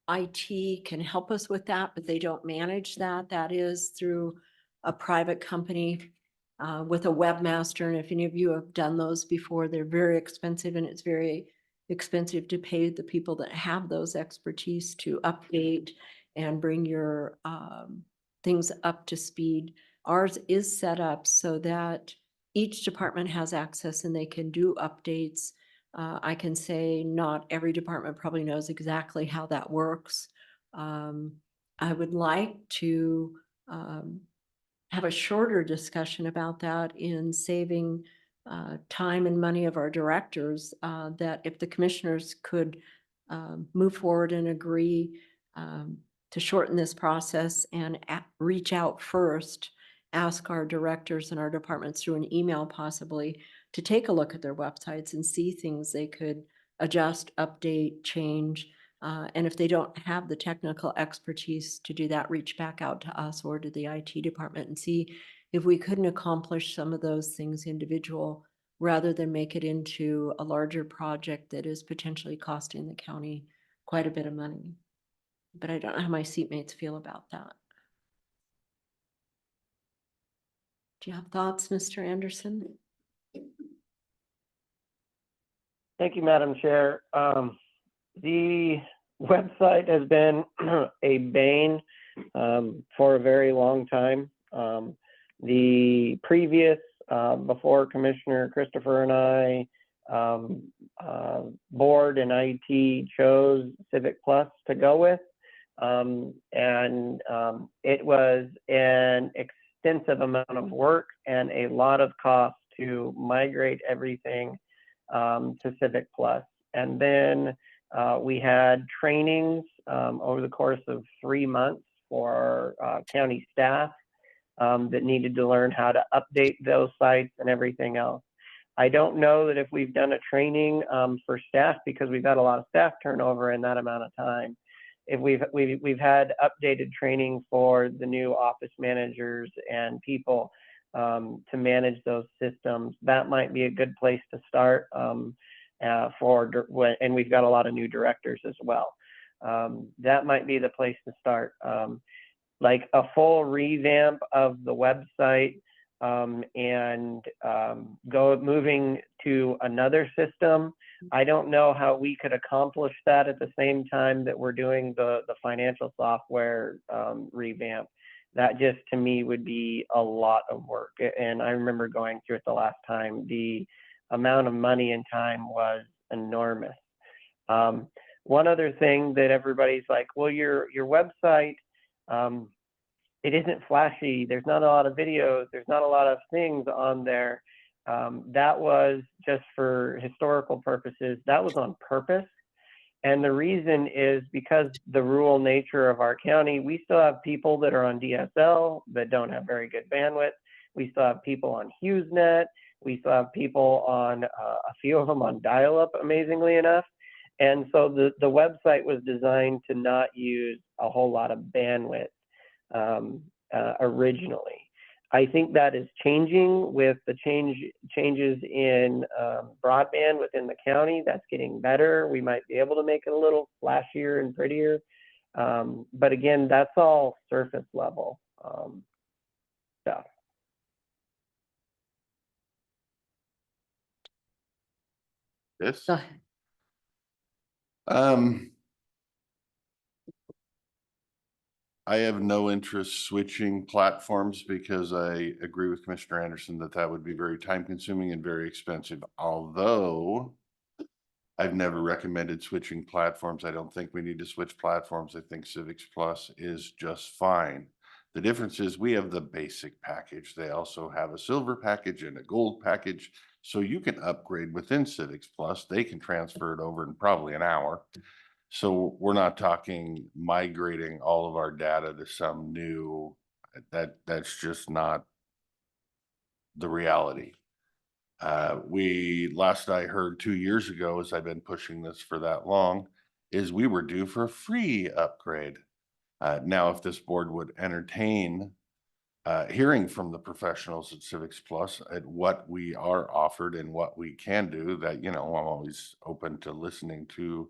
IT can help us with that, but they don't manage that. That is through a private company with a webmaster. And if any of you have done those before, they're very expensive, and it's very expensive to pay the people that have those expertise to update and bring your things up to speed. Ours is set up so that each department has access and they can do updates. I can say not every department probably knows exactly how that works. I would like to have a shorter discussion about that in saving time and money of our directors, that if the commissioners could move forward and agree to shorten this process and reach out first, ask our directors and our departments through an email possibly to take a look at their websites and see things they could adjust, update, change. And if they don't have the technical expertise to do that, reach back out to us or to the IT department and see if we couldn't accomplish some of those things individual rather than make it into a larger project that is potentially costing the county quite a bit of money. But I don't know how my seatmates feel about that. Do you have thoughts, Mr. Anderson? Thank you, Madam Chair. The website has been a bane for a very long time. The previous, before Commissioner Christopher and I, board and IT chose Civic Plus to go with. It was an extensive amount of work and a lot of cost to migrate everything to Civic Plus. And then we had trainings over the course of 3 months for county staff that needed to learn how to update those sites and everything else. I don't know that if we've done a training for staff, because we've had a lot of staff turnover in that amount of time. If we've had updated training for the new office managers and people to manage those systems, that might be a good place to start. And we've got a lot of new directors as well. That might be the place to start. Like a full revamp of the website and moving to another system. I don't know how we could accomplish that at the same time that we're doing the financial software revamp. That just to me would be a lot of work. And I remember going through it the last time. The amount of money and time was enormous. One other thing that everybody's like, well, your website, it isn't flashy. There's not a lot of videos. There's not a lot of things on there. That was just for historical purposes. That was on purpose. And the reason is because the rural nature of our county, we still have people that are on DSL that don't have very good bandwidth. We still have people on HughesNet. We still have people on a few of them on dial-up, amazingly enough. And so the website was designed to not use a whole lot of bandwidth originally. I think that is changing with the changes in broadband within the county. That's getting better. We might be able to make it a little flashier and prettier. But again, that's all surface level stuff. Yes. Go ahead. I have no interest switching platforms because I agree with Commissioner Anderson that that would be very time consuming and very expensive. Although I've never recommended switching platforms. I don't think we need to switch platforms. I think Civics Plus is just fine. The difference is we have the basic package. They also have a silver package and a gold package. So you can upgrade within Civics Plus. They can transfer it over in probably an hour. So we're not talking migrating all of our data to some new, that's just not the reality. Last I heard 2 years ago, as I've been pushing this for that long, is we were due for a free upgrade. Now, if this board would entertain hearing from the professionals at Civics Plus at what we are offered and what we can do, that, you know, I'm always open to listening to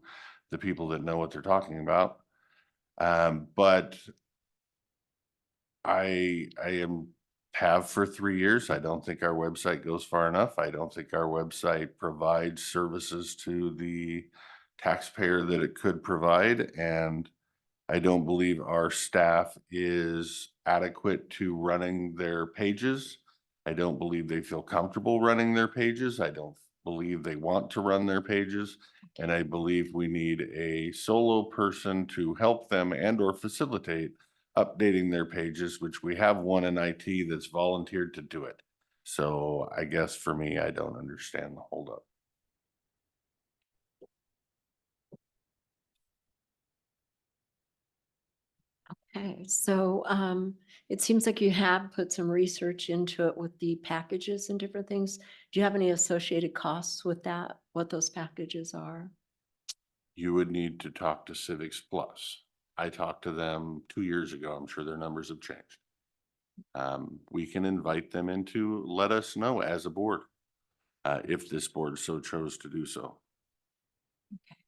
the people that know what they're talking about. But I have for 3 years. I don't think our website goes far enough. I don't think our website provides services to the taxpayer that it could provide. And I don't believe our staff is adequate to running their pages. I don't believe they feel comfortable running their pages. I don't believe they want to run their pages. And I believe we need a solo person to help them and or facilitate updating their pages, which we have one in IT that's volunteered to do it. So I guess for me, I don't understand the holdup. Okay, so it seems like you have put some research into it with the packages and different things. Do you have any associated costs with that, what those packages are? You would need to talk to Civics Plus. I talked to them 2 years ago. I'm sure their numbers have changed. We can invite them in to let us know as a board, if this board so chose to do so.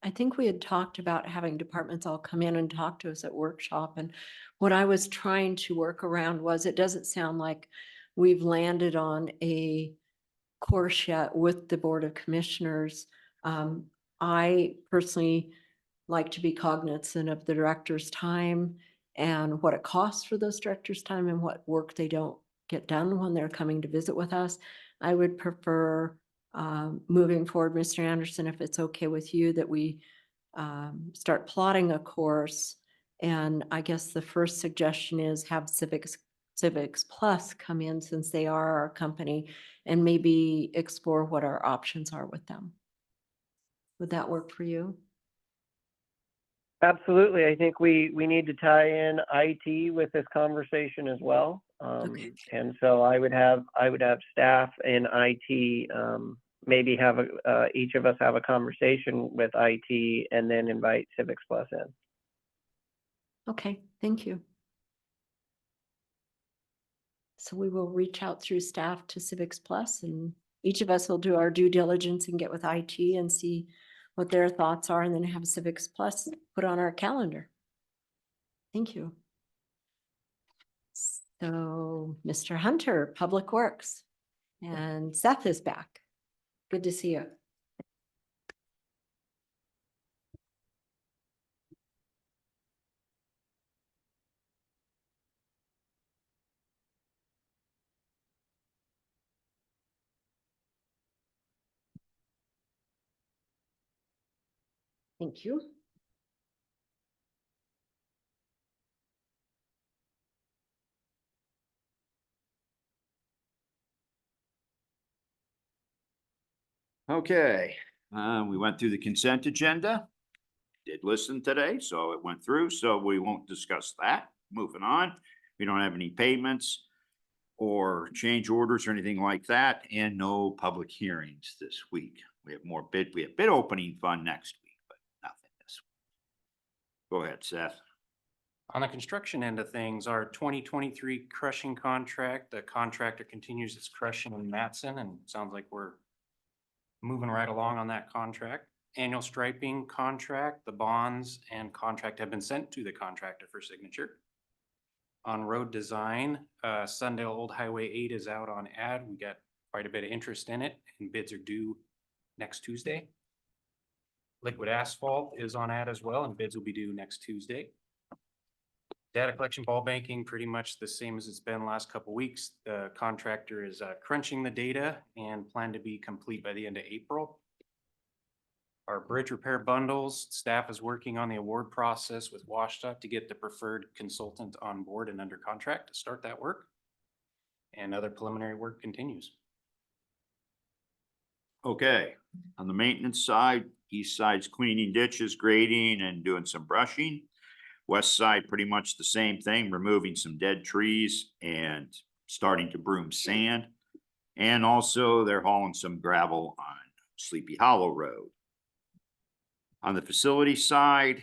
I think we had talked about having departments all come in and talk to us at workshop. And what I was trying to work around was, it doesn't sound like we've landed on a course yet with the Board of Commissioners. I personally like to be cognizant of the director's time and what it costs for those directors' time and what work they don't get done when they're coming to visit with us. I would prefer moving forward, Mr. Anderson, if it's okay with you, that we start plotting a course And I guess the first suggestion is have Civics Plus come in since they are our company and maybe explore what our options are with them. Would that work for you? Absolutely. I think we need to tie in IT with this conversation as well. Okay. And so I would have staff in IT, maybe have each of us have a conversation with IT and then invite Civics Plus in. Okay, thank you. So we will reach out through staff to Civics Plus, and each of us will do our due diligence and get with IT and see what their thoughts are, and then have Civics Plus put on our calendar. Thank you. So, Mr. Hunter, Public Works, and Seth is back. Good to see you. Thank you. Okay, we went through the consent agenda. Did listen today, so it went through, so we won't discuss that. Moving on, we don't have any payments or change orders or anything like that, and no public hearings this week. We have bid opening fund next week, but nothing this week. Go ahead, Seth. On the construction end of things, our 2023 crushing contract, the contractor continues its crushing in Matson, and it sounds like we're moving right along on that contract. Annual striping contract, the bonds and contract have been sent to the contractor for signature. On road design, Sundale Old Highway 8 is out on ad. We got quite a bit of interest in it, and bids are due next Tuesday. Liquid asphalt is on ad as well, and bids will be due next Tuesday. Data collection, ball banking, pretty much the same as it's been the last couple of weeks. The contractor is crunching the data and plan to be complete by the end of April. Our bridge repair bundles, staff is working on the award process with WashDOT to get the preferred consultant on board and under contract to start that work. And other preliminary work continues. Okay, on the maintenance side, east side's cleaning ditches, grading, and doing some brushing. West side, pretty much the same thing, removing some dead trees and starting to broom sand. And also they're hauling some gravel on Sleepy Hollow Road. On the facility side,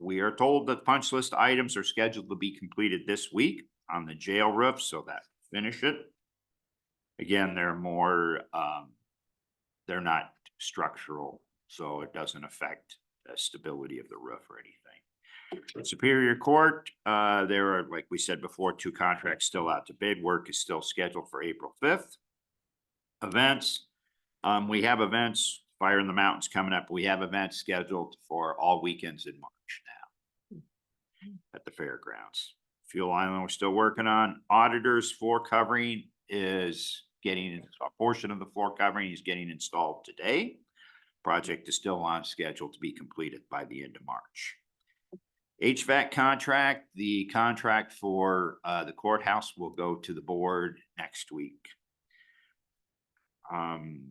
we are told that punch list items are scheduled to be completed this week on the jail roof, so that finish it. Again, they're more, they're not structural, so it doesn't affect the stability of the roof or anything. Superior Court, there are, like we said before, 2 contracts still out to bid. Work is still scheduled for April 5th. Events, we have events, Fire in the Mountains coming up. We have events scheduled for all weekends in March now at the fairgrounds. Fuel Island, we're still working on. Auditors floor covering is getting, a portion of the floor covering is getting installed today. Project is still on schedule to be completed by the end of March. HVAC contract, the contract for the courthouse will go to the board next week.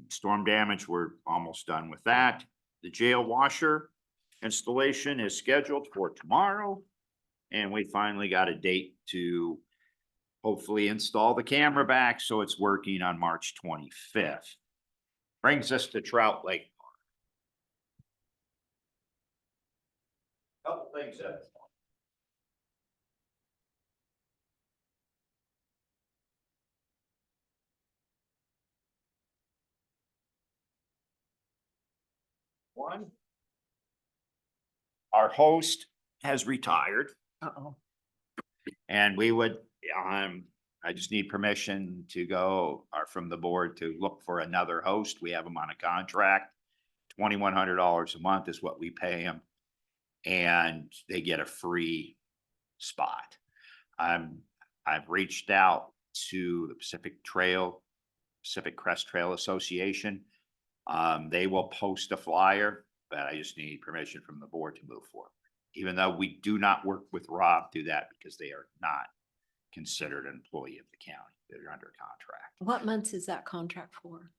Storm damage, we're almost done with that. The jail washer installation is scheduled for tomorrow. And we finally got a date to hopefully install the camera back, so it's working on March 25th. Brings us to Trout Lake Park. Couple things at one. Our host has retired. Uh-oh. And we would, I just need permission to go, or from the board to look for another host. We have them on a contract. $2,100 a month is what we pay them. And they get a free spot. I've reached out to the Pacific Crest Trail Association. They will post a flyer, but I just need permission from the board to move forward. even though we do not work with Rob through that because they are not considered an employee of the county. They're under contract. What months is that contract for?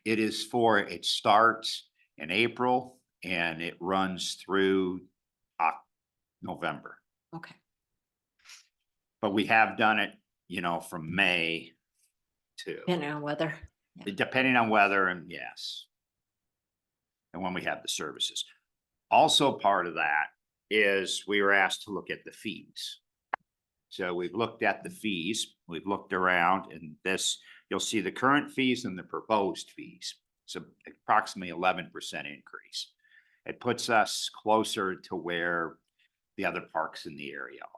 It starts in April and it runs through November. Okay. But we have done it, from May to, Depending on weather. depending on weather and yes. And when we have the services. Also part of that is we were asked to look at the fees. So we've looked at the fees, we've looked around and you'll see the current fees and the proposed fees. So approximately 11% increase. It puts us closer to where the other parks in the area are.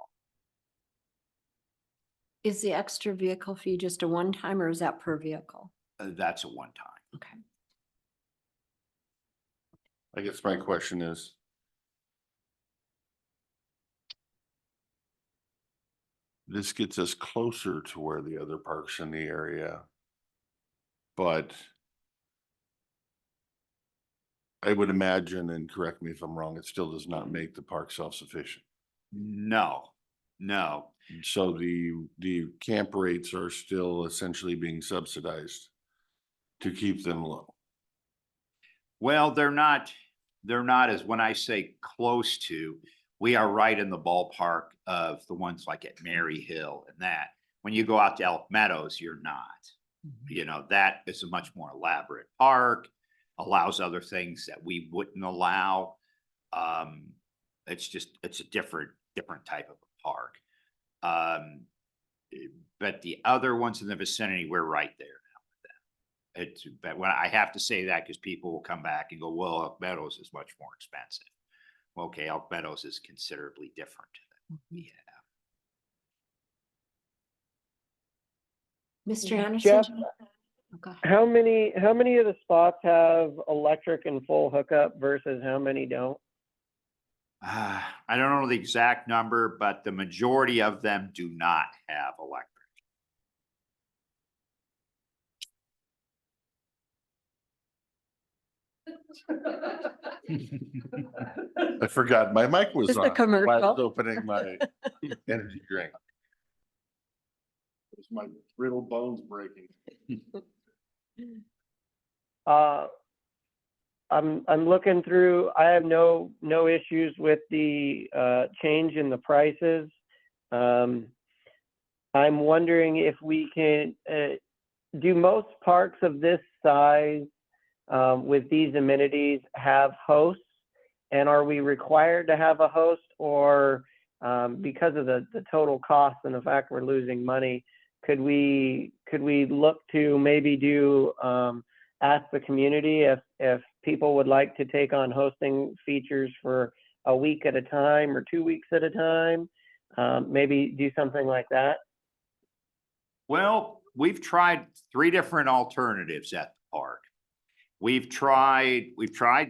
Is the extra vehicle fee just a one-time or is that per vehicle? That's a one-time. Okay. I guess my question is, this gets us closer to where the other parks in the area, but I would imagine, and correct me if I'm wrong, it still does not make the park self-sufficient. No. So the camp rates are still essentially being subsidized to keep them low. Well, they're not as, when I say close to, we are right in the ballpark of the ones like at Mary Hill and that. When you go out to Elk Meadows, you're not. That is a much more elaborate park, allows other things that we wouldn't allow. It's a different type of a park. But the other ones in the vicinity, we're right there now with them. But when I have to say that because people will come back and go, well, Elk Meadows is much more expensive. Well, okay, Elk Meadows is considerably different. Yeah. Mr. Anderson? Jeff, Okay. how many of the spots have electric and full hookup versus how many don't? I don't know the exact number, but the majority of them do not have electric. I forgot my mic was Just a on. commercial. While I was opening my energy drink. It's my brittle bones breaking. I'm looking through, I have no issues with the change in the prices. I'm wondering if we can, do most parks of this size with these amenities have hosts? And are we required to have a host, or because of the total cost and the fact we're losing money, could we look to maybe do ask the community if people would like to take on hosting features for a week at a time or 2 weeks at a time? Maybe do something like that. Well, we've tried 3 different alternatives at the park. We've tried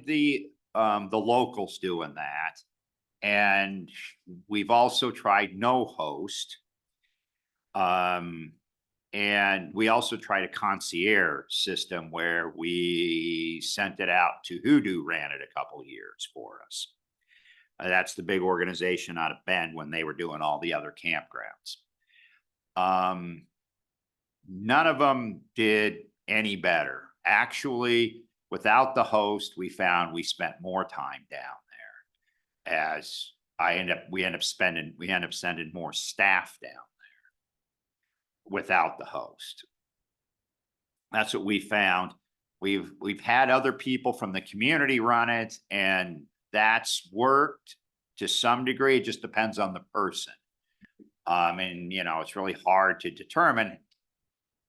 the locals doing that. And we've also tried no host. And we also tried a concierge system where we sent it out to Hoodoo, ran it a couple years for us. That's the big organization out of Bend when they were doing all the other campgrounds. None of them did any better. Actually, without the host, we found we spent more time down there, as we end up sending more staff down there without the host. That's what we found. We've had other people from the community run it, and that's worked to some degree. It just depends on the person. And it's really hard to determine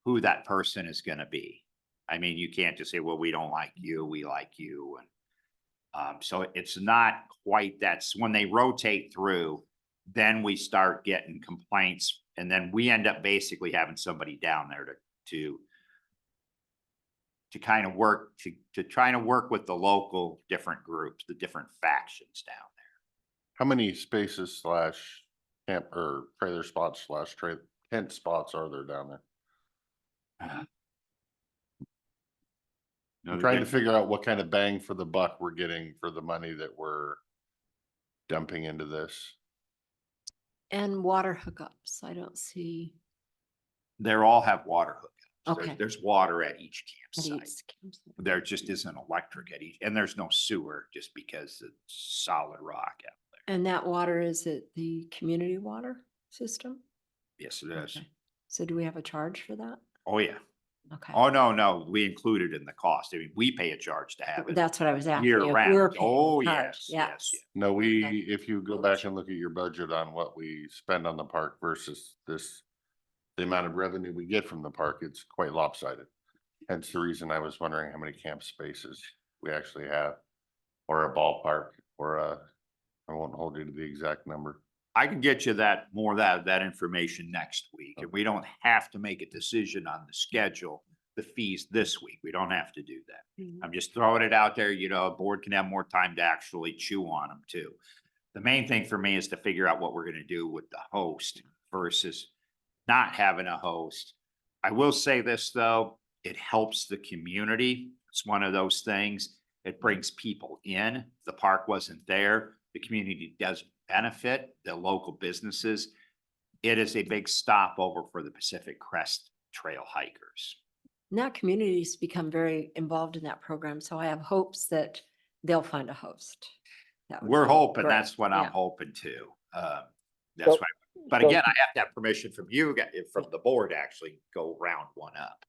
who that person is going to be. I mean, you can't just say, well, we don't like you, we like you. And so it's not quite that's when they rotate through, then we start getting complaints, and then we end up basically having somebody down there to kind of work to trying to work with the local different groups, the different factions down there. How many spaces / camp or trailer spots / tent spots are there down there? I'm trying to figure out what kind of bang for the buck we're getting for the money that we're dumping into this. And water hookups, I don't see. They all have water hookups. Okay. There's water at each at campsite. each campsite. There just isn't electric at each, and there's no sewer just because it's solid rock out there. And that water, is it the community water system? Yes, it is. Okay. So do we have a charge for that? Oh, yeah. Okay. Oh, no, we include it in the cost. I mean, we pay a charge to have it That's what I was asking. year if round. we're paying a Oh, charge. yes. No, we, Okay. if you go back and look at your budget on what we spend on the park versus this, the amount of revenue we get from the park, it's quite lopsided. Hence the reason I was wondering how many camp spaces we actually have, or a ballpark, or I won't hold you to the exact number. I can get you that information next week, and we don't have to make a decision on the schedule, the fees this week. We don't have to do that. Mhm. I'm just throwing it out there, a board can have more time to actually chew on them too. The main thing for me is to figure out what we're gonna do with the host versus not having a host. I will say this, though, it helps the community. It's one of those things. It brings people in. If the park wasn't there, the community does benefit, the local businesses. It is a big stopover for the Pacific Crest Trail hikers. And that community's become very involved in that program, so I have hopes that they'll find a host. That would We're be hoping, great. that's what I'm Yeah. hoping to. That's So- why, but so- again, I have to have permission from you, from the board to actually go round one up.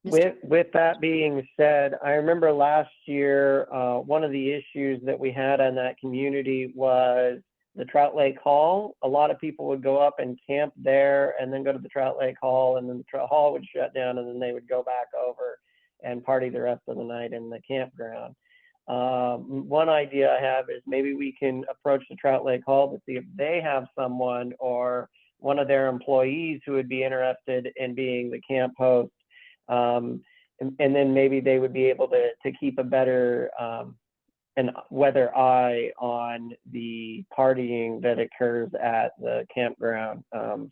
With that being said, I remember last year, one of the issues that we had on that community was the Trout Lake Hall. A lot of people would go up and camp there and then go to the Trout Lake Hall, and then the Trout Hall would shut down, and then they would go back over and party the rest of the night in the campground. One idea I have is maybe we can approach the Trout Lake Hall to see if they have someone or one of their employees who would be interested in being the camp host. And then maybe they would be able to keep a better and weather eye on the partying that occurs at the campground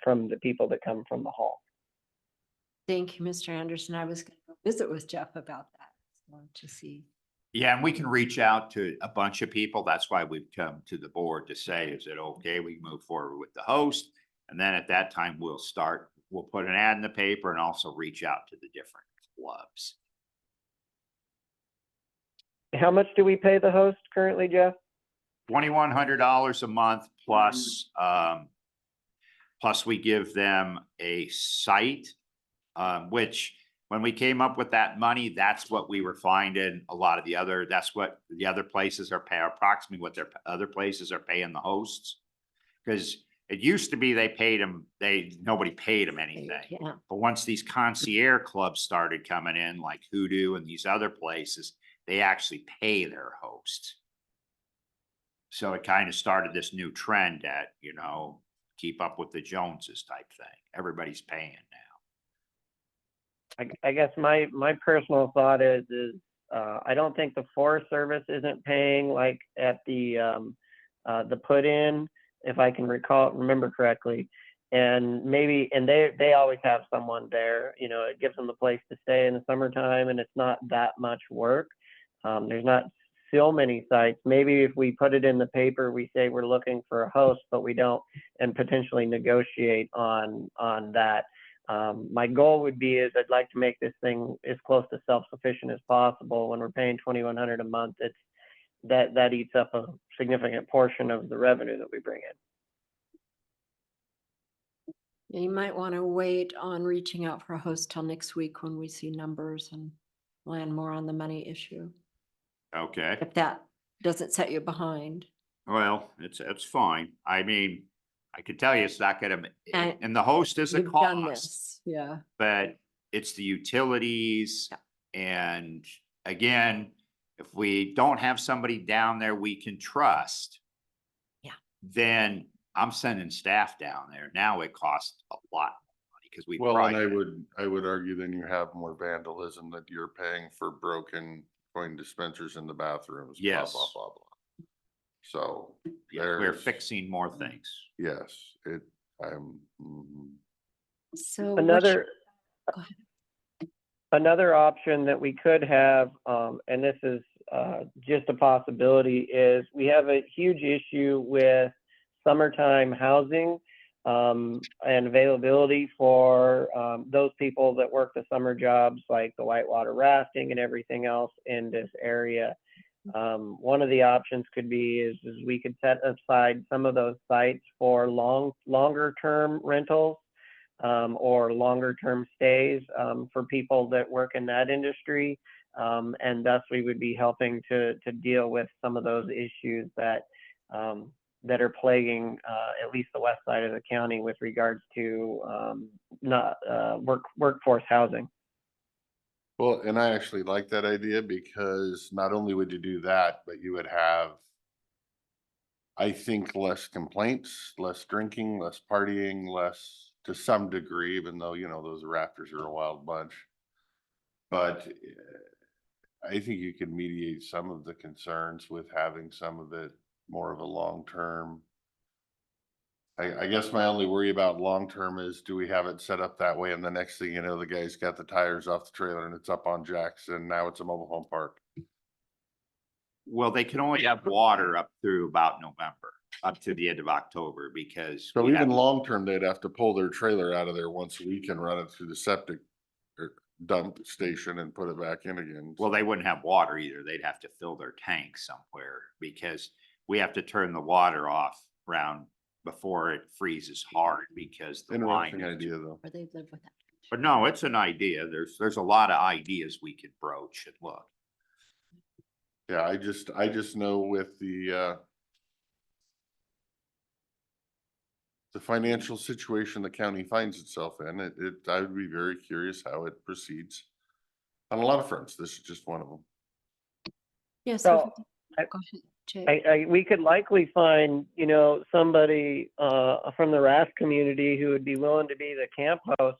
from the people that come from the hall. Thank you, Mr. Anderson. I was going to visit with Jeff about that, so to see. Yeah, and we can reach out to a bunch of people. That's why we've come to the board to say, is it okay? We can move forward with the host. And then at that time, we'll put an ad in the paper and also reach out to the different clubs. How much do we pay the host currently, Jeff? $2,100 a month plus, plus we give them a site, which when we came up with that money, that's what we were finding that's what the other places are paying, approximately what their other places are paying the hosts. Because it used to be nobody paid them anything. Yeah. But once these concierge clubs started coming in, like Hoodoo and these other places, they actually pay their hosts. So it kind of started this new trend that, keep up with the Joneses type thing. Everybody's paying now. I guess my personal thought is I don't think the Forest Service isn't paying like at the put in, if I can remember correctly. And they always have someone there, it gives them a place to stay in the summertime, and it's not that much work. There's not so many sites. Maybe if we put it in the paper, we say we're looking for a host, but we don't, and potentially negotiate on that. My goal would be I'd like to make this thing as close to self-sufficient as possible. When we're paying $2,100 a month, that eats up a significant portion of the revenue that we bring in. You might want to wait on reaching out for a host till next week when we see numbers and land more on the money issue. Okay. If that doesn't set you behind. Well, it's fine. I mean, I could tell you it's not gonna, And and the host is a You've done cost, this, yeah. but it's the utilities. And again, if we don't have somebody down there we can trust. Yeah. Then I'm sending staff down there. Now it costs a lot of money because we. Well, and probably- I would argue then you have more vandalism that you're paying for broken coin dispensers in the bathrooms. Blah, Yes. blah, blah, blah. So Yeah, we're there's- fixing more things. yes, So Another Go ahead. another option that we could have, and this is just a possibility is we have a huge issue with summertime housing and availability for those people that work the summer jobs like the whitewater rafting and everything else in this area. One of the options could be is we could set aside some of those sites for longer term rentals or longer term stays for people that work in that industry. And thus we would be helping to deal with some of those issues that that are plaguing at least the west side of the county with regards to workforce housing. Well, and I actually like that idea because not only would you do that, but you would have, I think, less complaints, less drinking, less partying, less to some degree, even though, you know, those rafters are a wild bunch. But I think you can mediate some of the concerns with having some of it more of a long-term. I guess my only worry about long-term is, do we have it set up that way? And the next thing you know, the guy's got the tires off the trailer and it's up on jacks and now it's a mobile home park. Well, they can only have water up through about November, up to the end of October, because So we even have- long-term, they'd have to pull their trailer out of there once a week and run it through the septic or dump station and put it back in again. well, they wouldn't have water either. They'd have to fill their tank somewhere because we have to turn the water off around before it freezes hard because the line. Interesting idea though. Or they live with that. But no, it's an idea. There's a lot of ideas we could broach and look. Yeah, I just know with the financial situation the county finds itself in, I would be very curious how it proceeds on a lot of fronts. This is just one of them. Yes. So, Go ahead, Jay. we could likely find, you know, somebody from the raft community who would be willing to be the camp host.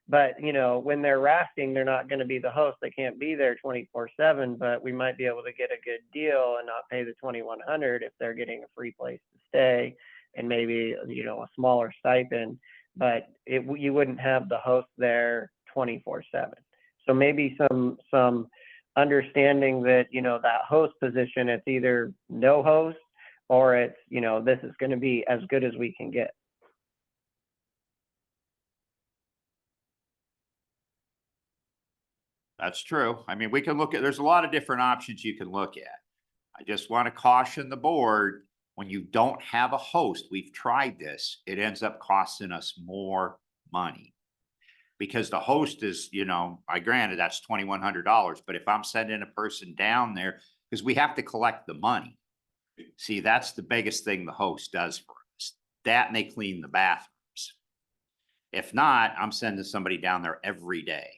But, you know, when they're rafting, they're not going to be the host. They can't be there 24/7, but we might be able to get a good deal and not pay the $2,100 if they're getting a free place to stay and maybe, you know, a smaller stipend. But you wouldn't have the host there 24/7. So maybe some understanding that, you know, that host position, it's either no host or it's, you know, this is going to be as good as we can get. That's true. I mean, we can look at, there's a lot of different options you can look at. I just want to caution the board, when you don't have a host, we've tried this, it ends up costing us more money. Because the host is, you know, granted that's $2,100, but if I'm sending a person down there, because we have to collect the money. See, that's the biggest thing the host does for us. That and they clean the bathrooms. If not, I'm sending somebody down there every day.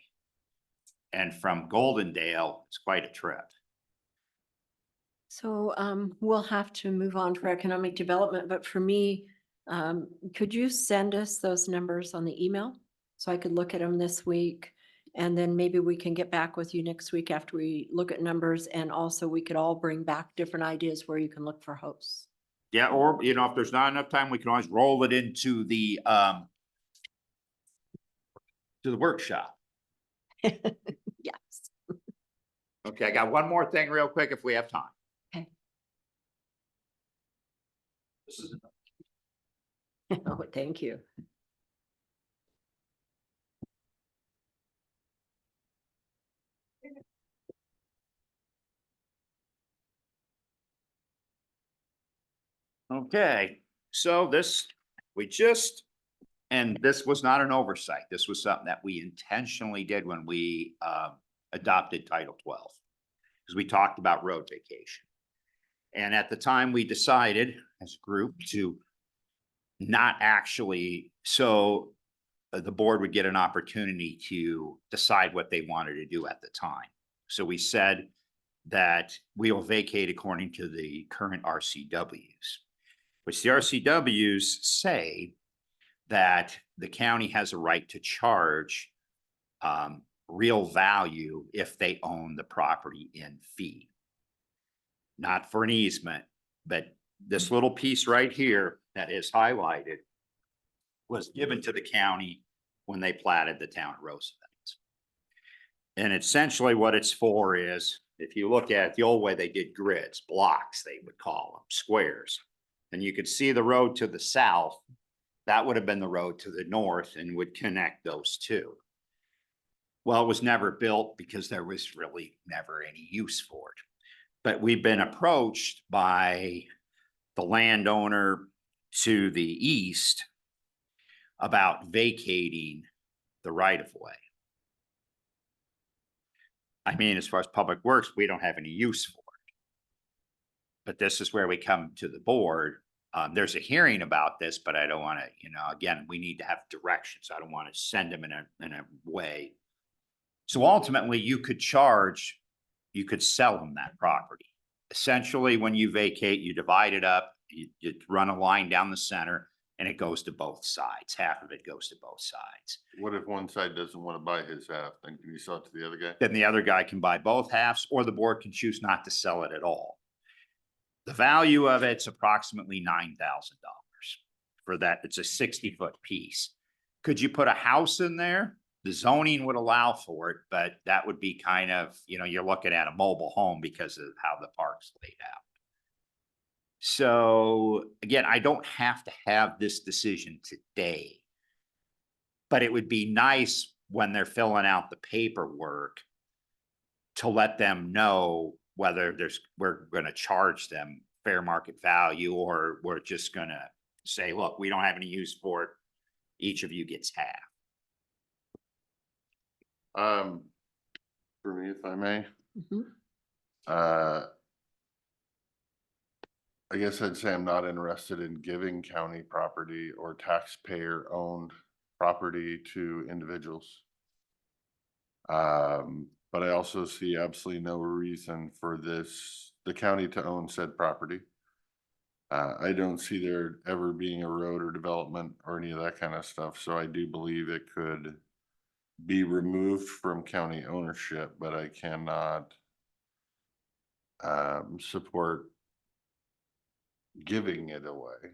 And from Goldendale, it's quite a trip. So we'll have to move on for economic development, but for me, could you send us those numbers on the email? So I could look at them this week, and then maybe we can get back with you next week after we look at numbers, and also we could all bring back different ideas where you can look for hosts. Yeah, or, you know, if there's not enough time, we can always roll it into the workshop. Yes. Okay, I got one more thing real quick if we have time. Okay. This is Oh, thank you. okay. So this, and this was not an oversight. This was something that we intentionally did when we adopted Title 12. Because we talked about road vacation. And at the time we decided as a group to not actually, so the board would get an opportunity to decide what they wanted to do at the time. So we said that we will vacate according to the current RCWs, which the RCWs say that the county has a right to charge real value if they own the property in fee. Not for an easement, but this little piece right here that is highlighted was given to the county when they platted the town of Roosevelt. And essentially what it's for is, if you look at it, the old way they did grids, blocks, they would call them, squares. And you could see the road to the south, that would have been the road to the north and would connect those two. Well, it was never built because there was really never any use for it. But we've been approached by the landowner to the east about vacating the right of way. I mean, as far as public works, we don't have any use for it. But this is where we come to the board. There's a hearing about this, but I don't want to, again, we need to have direction. So I don't want to send them in a way. So ultimately you could sell them that property. Essentially, when you vacate, you divide it up, you run a line down the center, and it goes to both sides. Half of it goes to both sides. What if one side doesn't want to buy his half? Then can you sell it to the other guy? Then the other guy can buy both halves, or the board can choose not to sell it at all. The value of it's approximately $9,000 for that. It's a 60-foot piece. Could you put a house in there? The zoning would allow for it, but that would be kind of, you're looking at a mobile home because of how the park's laid out. So again, I don't have to have this decision today, but it would be nice when they're filling out the paperwork to let them know whether we're going to charge them fair market value, or we're just going to say, look, we don't have any use for it. Each of you gets half. For me, if I may, Mhm. I guess I'd say I'm not interested in giving county property or taxpayer owned property to individuals. But I also see absolutely no reason for the county to own said property. I don't see there ever being a road or development or any of that kind of stuff. So I do believe it could be removed from county ownership, but I cannot support giving it away.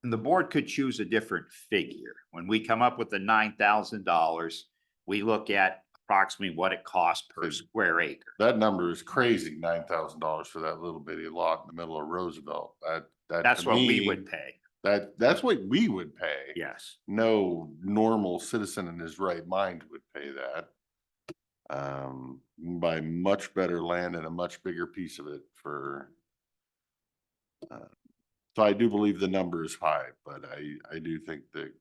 And the board could choose a different figure. When we come up with the $9,000, we look at approximately what it costs per square acre. That number is crazy, $9,000 for that little bitty lot in the middle of Roosevelt. That's to what we me, would pay. That's what we would pay. Yes. No normal citizen in his right mind would pay that. Buy much better land and a much bigger piece of it for. So I do believe the number is high, but I do think that,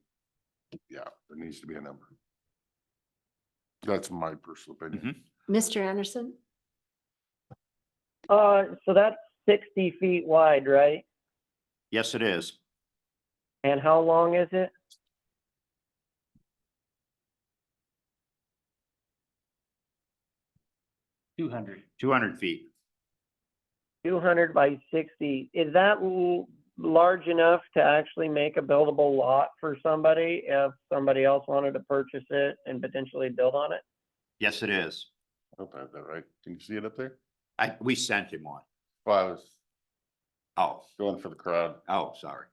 yeah, there needs to be a number. That's my personal opinion. Mr. Anderson? So that's 60 feet wide, right? Yes, it is. And how long is it? $200 feet. 200 by 60. Is that large enough to actually make a buildable lot for somebody if somebody else wanted to purchase it and potentially build on it? Yes, it is. I hope I have that right. Can you see it up there? We sent him one. Well, I was Oh, going for the crowd. oh, sorry.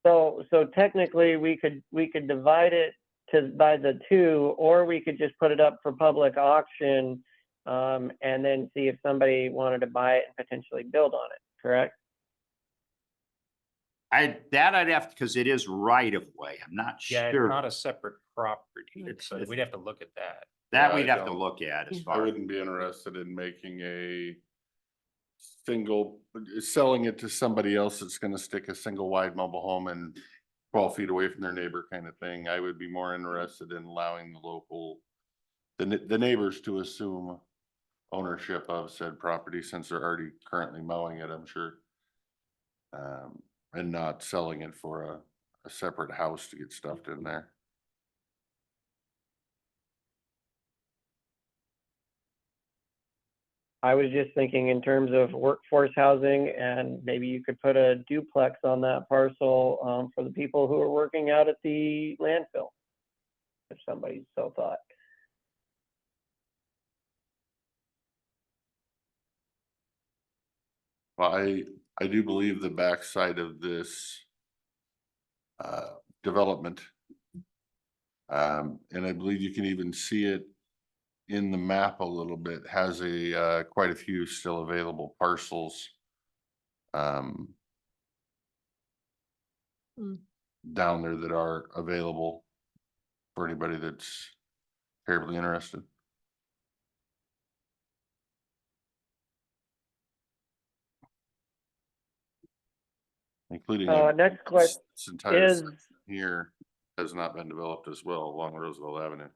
So technically we could divide it by the two, or we could just put it up for public auction, and then see if somebody wanted to buy it and potentially build on it, correct? I'd have to, because it is right of way. I'm not Yeah, it's sure. not a separate property. It's- So we'd have to look at that. That Yeah, we'd I have to don't- look at as I far as. wouldn't be interested in making selling it to somebody else that's gonna stick a single wide mobile home and 12 feet away from their neighbor kind of thing. I would be more interested in allowing the neighbors to assume ownership of said property since they're already currently mowing it, I'm sure. And not selling it for a separate house to get stuffed in there. I was just thinking in terms of workforce housing, and maybe you could put a duplex on that parcel, for the people who are working out at the landfill, if somebody so thought. Well, I do believe the backside of this development. And I believe you can even see it in the map a little bit, has quite a few still available parcels. Down there that are available for anybody that's terribly interested. Including Next question this entire is, section here has not been developed as well along Roosevelt Avenue.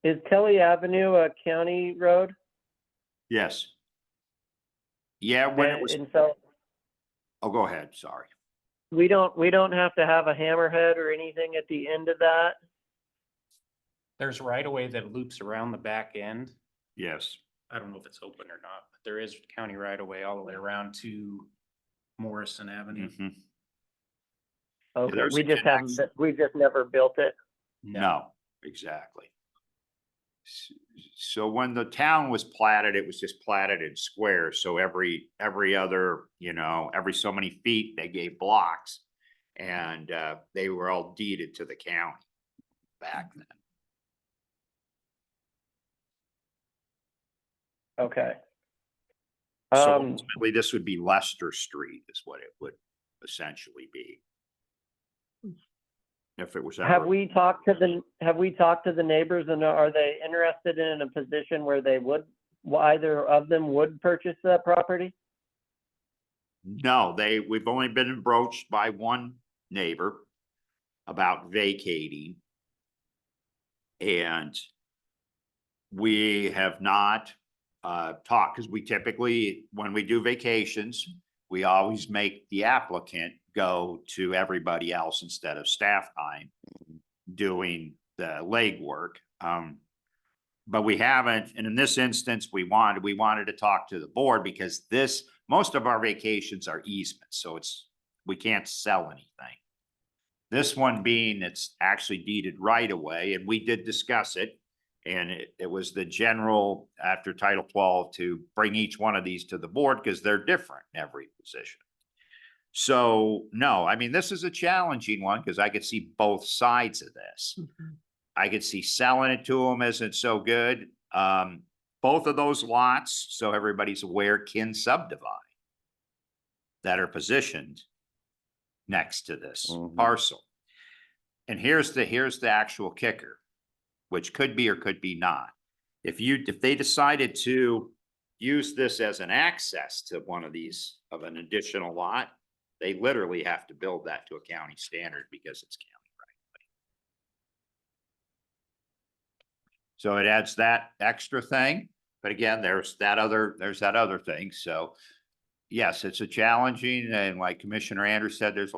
is Kelly Avenue a county road? Yes. Yeah, when it was, And so oh, go ahead, sorry. we don't have to have a hammerhead or anything at the end of that? There's right of way that loops around the back end. Yes. I don't know if it's open or not, but there is county right of way all the way around to Morrison Avenue. Mhm. Okay, there's we a just haven't, connection. we just never built it. No, exactly. So when the town was platted, it was just platted in squares. So every other, every so many feet, they gave blocks. And they were all deeded to the county back then. Okay. So ultimately, this would be Leicester Street is what it would essentially be. If it was ever. Have we talked to the neighbors, and are they interested in a position where they would, either of them would purchase that property? No, we've only been approached by one neighbor about vacating. And we have not talked, because we typically, when we do vacations, we always make the applicant go to everybody else instead of staff time doing the legwork. But we haven't, and in this instance, we wanted to talk to the board because most of our vacations are easements, so we can't sell anything. This one being, it's actually deeded right away, and we did discuss it. And it was the general, after Title 12, to bring each one of these to the board because they're different in every position. So, no, I mean, this is a challenging one because I could see both sides of this. I could see selling it to them isn't so good. Both of those lots, so everybody's aware, can subdivide that are positioned next to this parcel. And here's the actual kicker, which could be or could be not. If they decided to use this as an access to one of these of an additional lot, they literally have to build that to a county standard because it's county right. So it adds that extra thing. But again, there's that other thing. So yes, it's a challenging, and like Commissioner Anderson said, there's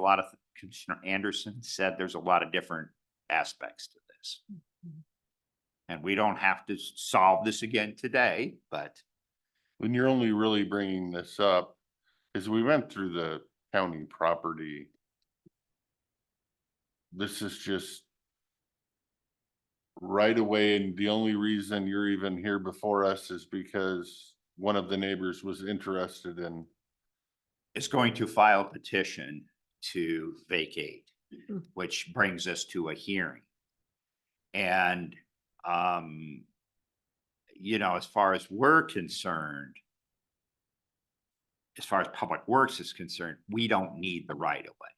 a lot of different aspects to this. And we don't have to solve this again today, but. When you're only really bringing this up, is we went through the county property. This is just right away, and the only reason you're even here before us is because one of the neighbors was interested in. Is going to file a petition to vacate, which brings us to a hearing. And, as far as we're concerned, as far as Public Works is concerned, we don't need the right of way,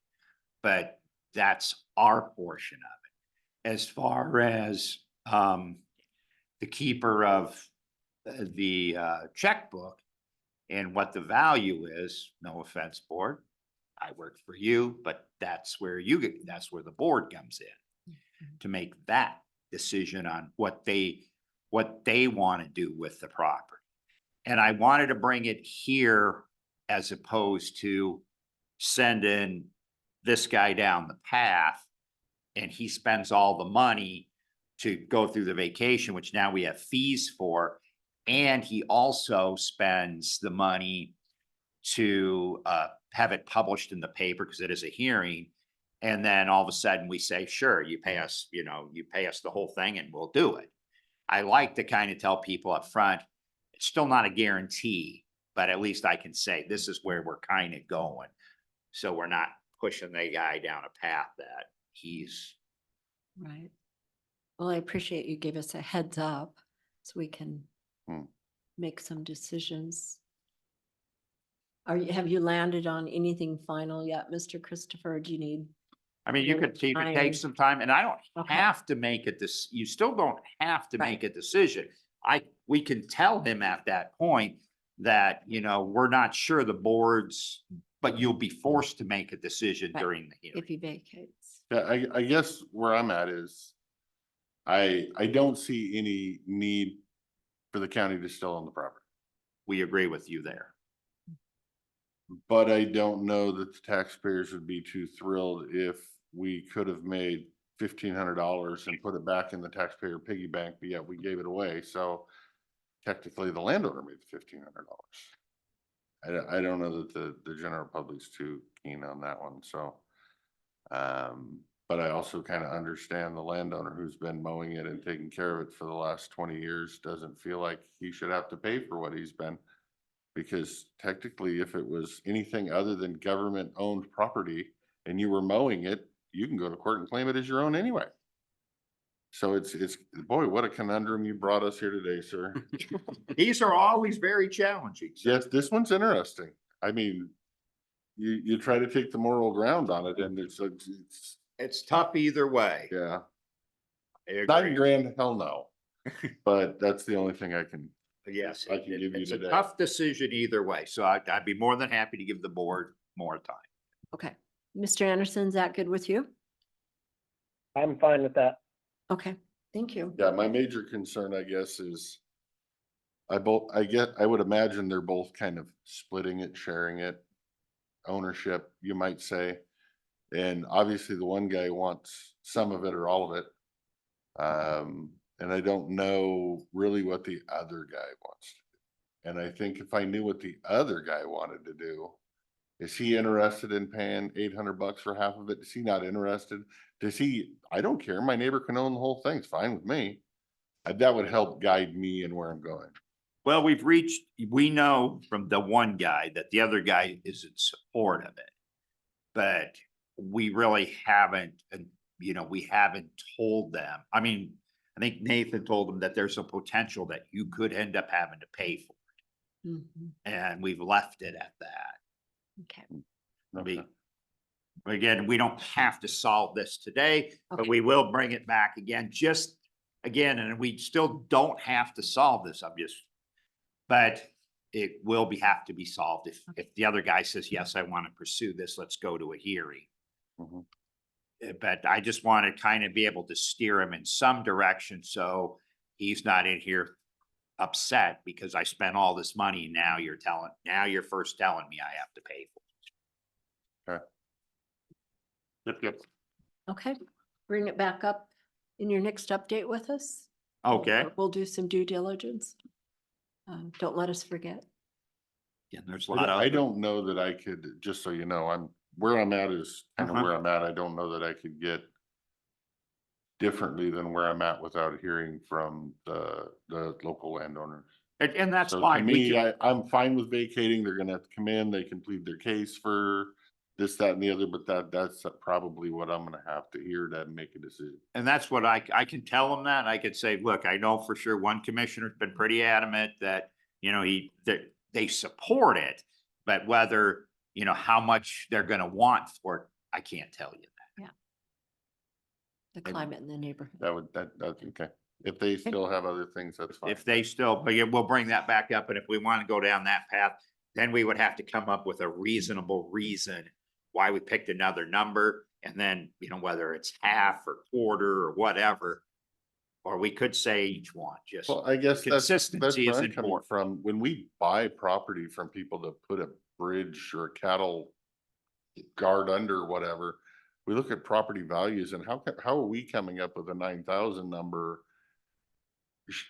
but that's our portion of it. As far as, the keeper of the checkbook and what the value is, no offense, board, I work for you, but that's where the board comes in to make that decision on what they want to do with the property. And I wanted to bring it here as opposed to sending this guy down the path and he spends all the money to go through the vacation, which now we have fees for. And he also spends the money to have it published in the paper because it is a hearing. And then all of a sudden we say, sure, you pay us the whole thing and we'll do it. I like to kind of tell people up front, it's still not a guarantee, but at least I can say this is where we're kind of going. So we're not pushing the guy down a path that he's, Right. Well, I appreciate you gave us a heads up so we can Hmm. make some decisions. Have you landed on anything final yet, Mr. Christopher? Or do you need? I mean, you little could take time? some time, and I don't Okay. have to make it this, you still don't have to Right. make a decision. We can tell him at that point that, we're not sure the boards, but you'll be forced to make a decision Right. during the hearing. If he vacates. Yeah, I guess where I'm at is, I don't see any need for the county to still own the property. We agree with you there. But I don't know that the taxpayers would be too thrilled if we could have made $1,500 and put it back in the taxpayer piggy bank, but yet we gave it away. So technically the landowner made the $1,500. I don't know that the general public's too keen on that one, so. But I also kind of understand the landowner who's been mowing it and taking care of it for the last 20 years doesn't feel like he should have to pay for what he's been. Because technically, if it was anything other than government-owned property and you were mowing it, you can go to court and claim it as your own anyway. So it's, boy, what a conundrum you brought us here today, sir. These are always very challenging. Yes, this one's interesting. I mean, you try to take the moral ground on it and It's tough either way. yeah. I agree. 9 grand, hell no. But that's the only thing I can. Yes, I can give you it's a today. tough decision either way. So I'd be more than happy to give the board more time. Okay. Mr. Anderson, is that good with you? I'm fine with that. Okay, thank you. Yeah, my major concern, I guess, is I would imagine they're both kind of splitting it, sharing it, ownership, you might say. And obviously the one guy wants some of it or all of it. And I don't know really what the other guy wants to do. And I think if I knew what the other guy wanted to do, is he interested in paying $800 for half of it? Is he not interested? I don't care. My neighbor can own the whole thing. It's fine with me. That would help guide me in where I'm going. Well, we know from the one guy that the other guy is in support of it. But we really haven't, we haven't told them. I mean, I think Nathan told them that there's a potential that you could end up having to pay for it. Mhm. And we've left it at that. Okay, Okay. Again, we don't have to solve this today, but Okay. we will bring it back again, and we still don't have to solve this, but it will have to be solved if the other guy says, yes, I want to pursue this, let's go to a hearing. Mhm. But I just want to kind of be able to steer him in some direction, so he's not in here upset because I spent all this money. Now you're first telling me I have to pay for it. Yep. okay. Bring it back up in your next update with us. Okay. We'll do some due diligence. Don't let us forget. Yeah, there's a lot of. I don't know that I could, just so you know, where I'm at is kind of Uh-huh. where I'm at. I don't know that I could get differently than where I'm at without hearing from the local landowners. And that's So to fine. me, I'm fine with vacating. They're gonna have to come in, they can plead their case for this, that, and the other, but that's probably what I'm gonna have to hear to make a decision. And that's what I can tell them that. I could say, look, I know for sure one commissioner's been pretty adamant that, that they support it, but whether, how much they're gonna want for it, I can't tell you that. The climate in the neighborhood. That's okay. If they still have other things, that's fine. If they still, but yeah, we'll bring that back up. And if we want to go down that path, then we would have to come up with a reasonable reason why we picked another number. And then, whether it's half or quarter or whatever, or we could say each one, just Well, I guess that's consistency where is I'm coming important. from. When we buy property from people to put a bridge or a cattle guard under or whatever, we look at property values and how are we coming up with a 9,000 number?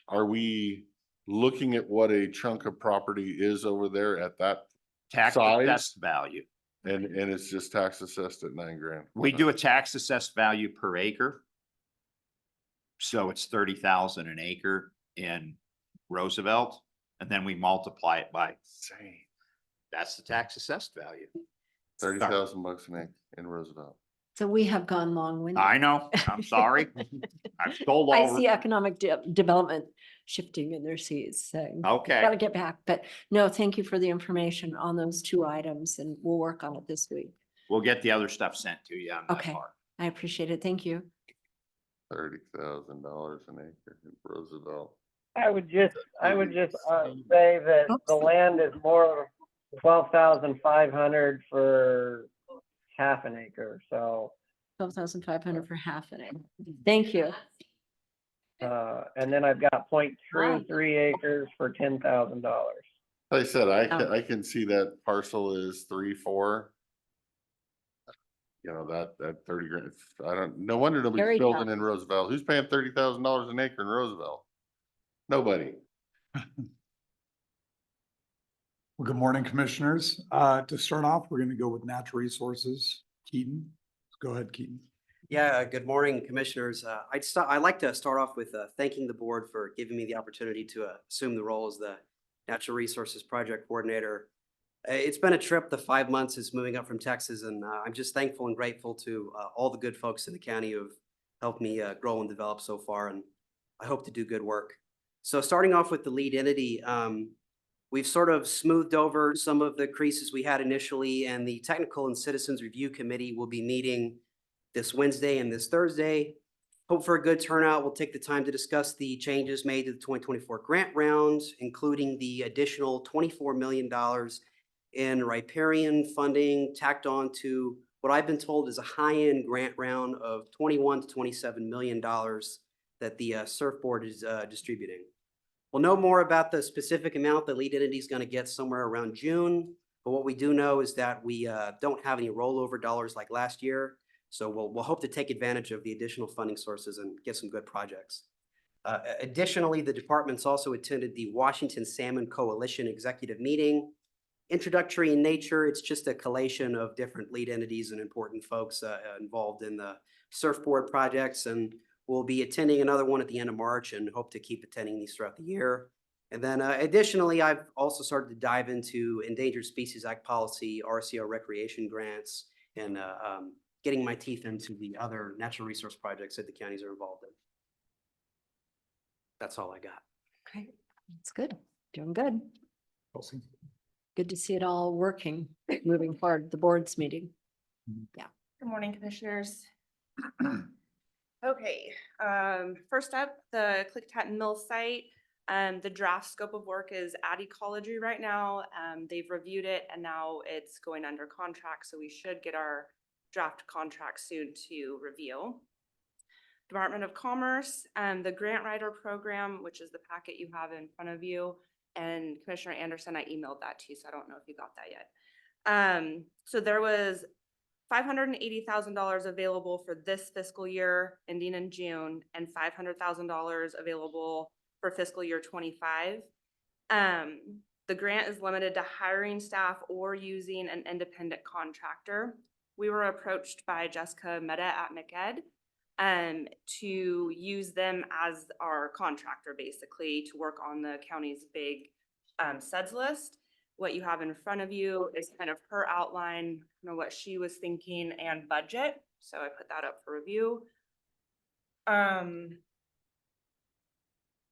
Are we looking at what a chunk of property is over there at that Tax size? assessed value. And it's just tax assessed at 9 grand? We do a tax assessed value per acre. So it's 30,000 an acre in Roosevelt, and then we multiply it by, that's the tax assessed value. $30,000 an acre in Roosevelt. So we have gone long-winded. I know, I'm sorry. I've told I all. see economic development shifting in their seats, saying, Okay. gotta get back. But no, thank you for the information on those two items and we'll work on it this week. We'll get the other stuff sent to you on that Okay. part. I appreciate it. Thank you. $30,000 an acre in Roosevelt. I would just say that the land is more 12,500 for half an acre, so. 12,500 for half an acre. Thank you. And then I've got 0.33 acres for $10,000. Like I said, Oh. I can see that parcel is 3-4. You know, that 30 grand, no wonder Very nobody's building tough. in Roosevelt. Who's paying $30,000 an acre in Roosevelt? Nobody. Well, good morning, commissioners. To start off, we're going to go with natural resources. Keaton, go ahead, Keaton. Yeah, good morning, commissioners. I'd like to start off with thanking the board for giving me the opportunity to assume the role as the Natural Resources Project Coordinator. It's been a trip. The 5 months is moving up from Texas, and I'm just thankful and grateful to all the good folks in the county who have helped me grow and develop so far, and I hope to do good work. So starting off with the lead entity, we've sort of smoothed over some of the creases we had initially, and the Technical and Citizens Review Committee will be meeting this Wednesday and this Thursday. Hope for a good turnout. We'll take the time to discuss the changes made to the 2024 grant round, including the additional $24 million in riparian funding tacked on to what I've been told is a high-end grant round of $21 to $27 million that the surf board is distributing. We'll know more about the specific amount the lead entity is going to get somewhere around June, but what we do know is that we don't have any rollover dollars like last year, so we'll hope to take advantage of the additional funding sources and get some good projects. Additionally, the department's also attended the Washington Salmon Coalition executive meeting. Introductory in nature, it's just a collation of different lead entities and important folks involved in the surfboard projects, and we'll be attending another one at the end of March and hope to keep attending these throughout the year. And then additionally, I've also started to dive into Endangered Species Act policy, RCO recreation grants, and getting my teeth into the other natural resource projects that the counties are involved in. That's all I got. Okay, that's good. Doing good. Kelsey. Good to see it all working, moving forward, the board's meeting. Good morning, commissioners. Okay, first up, the Klickitat mill site. The draft scope of work is at ecology right now. They've reviewed it and now it's going under contract, so we should get our draft contract soon to review. Department of Commerce, the grant writer program, which is the packet you have in front of you. And Commissioner Anderson, I emailed that to you, so I don't know if you got that yet. So there was $580,000 available for this fiscal year ending in June and $500,000 available for fiscal year 25. The grant is limited to hiring staff or using an independent contractor. We were approached by Jessica Meta at McEd to use them as our contractor, basically, to work on the county's big SEDS list. What you have in front of you is kind of her outline, what she was thinking and budget. So I put that up for review.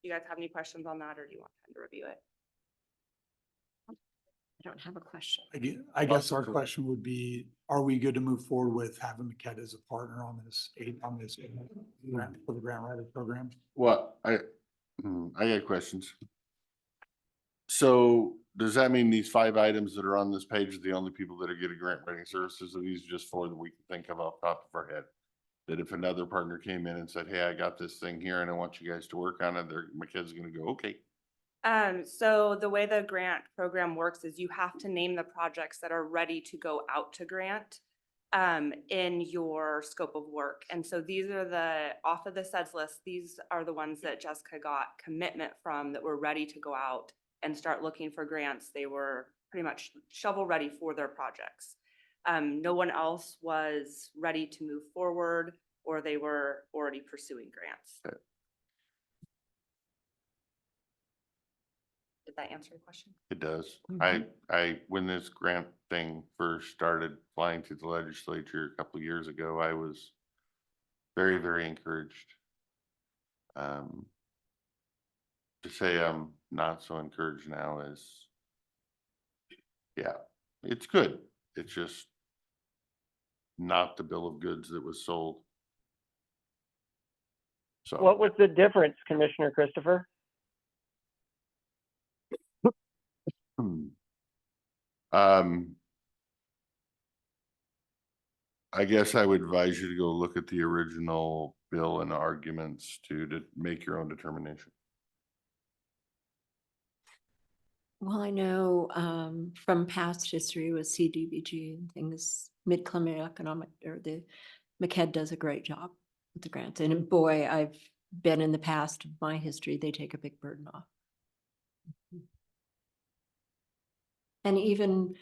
You guys have any questions on that, or do you want time to review it? I don't have a question. I guess our question would be, are we good to move forward with having McKet as a partner on this grant for the grant writer program? Well, I got questions. So does that mean these 5 items that are on this page are the only people that are getting grant writing services? Or these are just 4 that we can think of off the top of our head? That if another partner came in and said, hey, I got this thing here and I want you guys to work on it, McKed's gonna go, okay. So the way the grant program works is you have to name the projects that are ready to go out to grant in your scope of work. And so these are off of the SEDS list, these are the ones that Jessica got commitment from that were ready to go out and start looking for grants. They were pretty much shovel ready for their projects. No one else was ready to move forward, or they were already pursuing grants. Okay. Did that answer your question? It does. When this grant thing first started flying to the legislature a couple of years ago, I was very, very encouraged. To say I'm not so encouraged now is, yeah, it's good. It's just not the bill of goods that was sold. So. What was the difference, Commissioner Christopher? I guess I would advise you to go look at the original bill and arguments to make your own determination. Well, I know from past history with CDBG and things, mid-climate economic, or the MCED does a great job with the grants. And boy, I've been in the past, my history, they take a big burden off. And even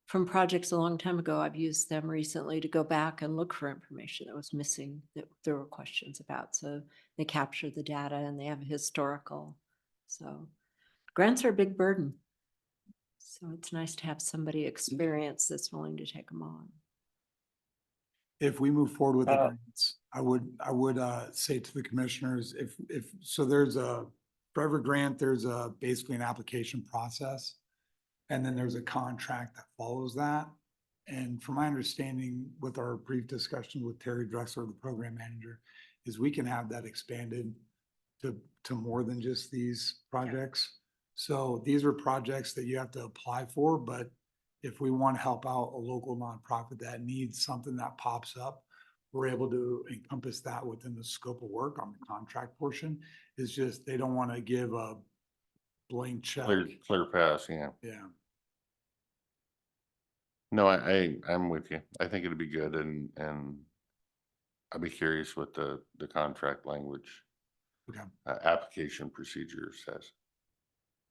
from projects a long time ago, I've used them recently to go back and look for information that was missing that there were questions about. So they capture the data and they have a historical. So grants are a big burden. So it's nice to have somebody experienced that's willing to take them on. If we move forward with the grants, I would say to the commissioners, so there's for every grant, there's basically an application process. And then there's a contract that follows that. And from my understanding with our brief discussion with Terry Drexler, the program manager, is we can have that expanded to more than just these projects. So these are projects that you have to apply for, but if we want to help out a local nonprofit that needs something that pops up, we're able to encompass that within the scope of work on the contract portion. It's just, they don't want to give a blank check. Clear pass, yeah. Yeah. No, I'm with you. I think it'd be good, and I'd be curious what the contract language, Okay. application procedure says.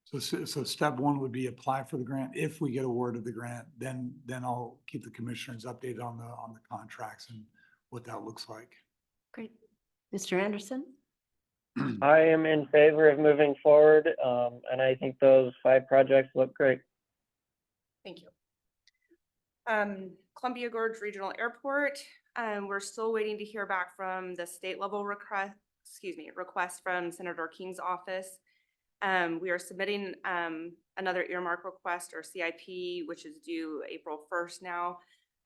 So step one would be apply for the grant. If we get awarded the grant, then I'll keep the commissioners updated on the contracts and what that looks like. Great. Mr. Anderson? I am in favor of moving forward, and I think those 5 projects look great. Thank you. Columbia Gorge Regional Airport, we're still waiting to hear back from the state level request from Senator King's office. We are submitting another earmark request, or CIP, which is due April 1st now.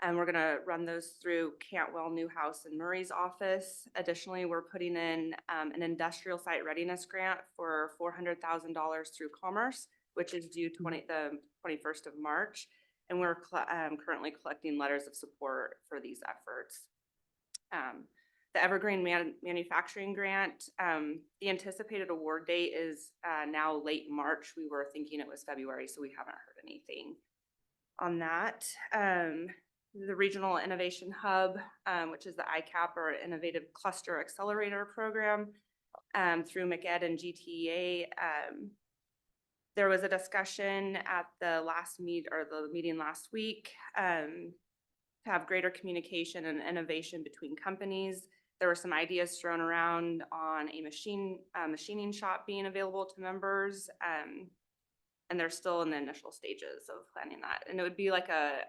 And we're gonna run those through Cantwell, Newhouse, and Murray's office. Additionally, we're putting in an industrial site readiness grant for $400,000 through Commerce, which is due the 21st of March. And we're currently collecting letters of support for these efforts. The Evergreen Manufacturing Grant, the anticipated award date is now late March. We were thinking it was February, so we haven't heard anything on that. The Regional Innovation Hub, which is the ICAP, or Innovative Cluster Accelerator Program, through MCED and GTEA. There was a discussion at the meeting last week to have greater communication and innovation between companies. There were some ideas thrown around on a machining shop being available to members, and they're still in the initial stages of planning that. And it would be like a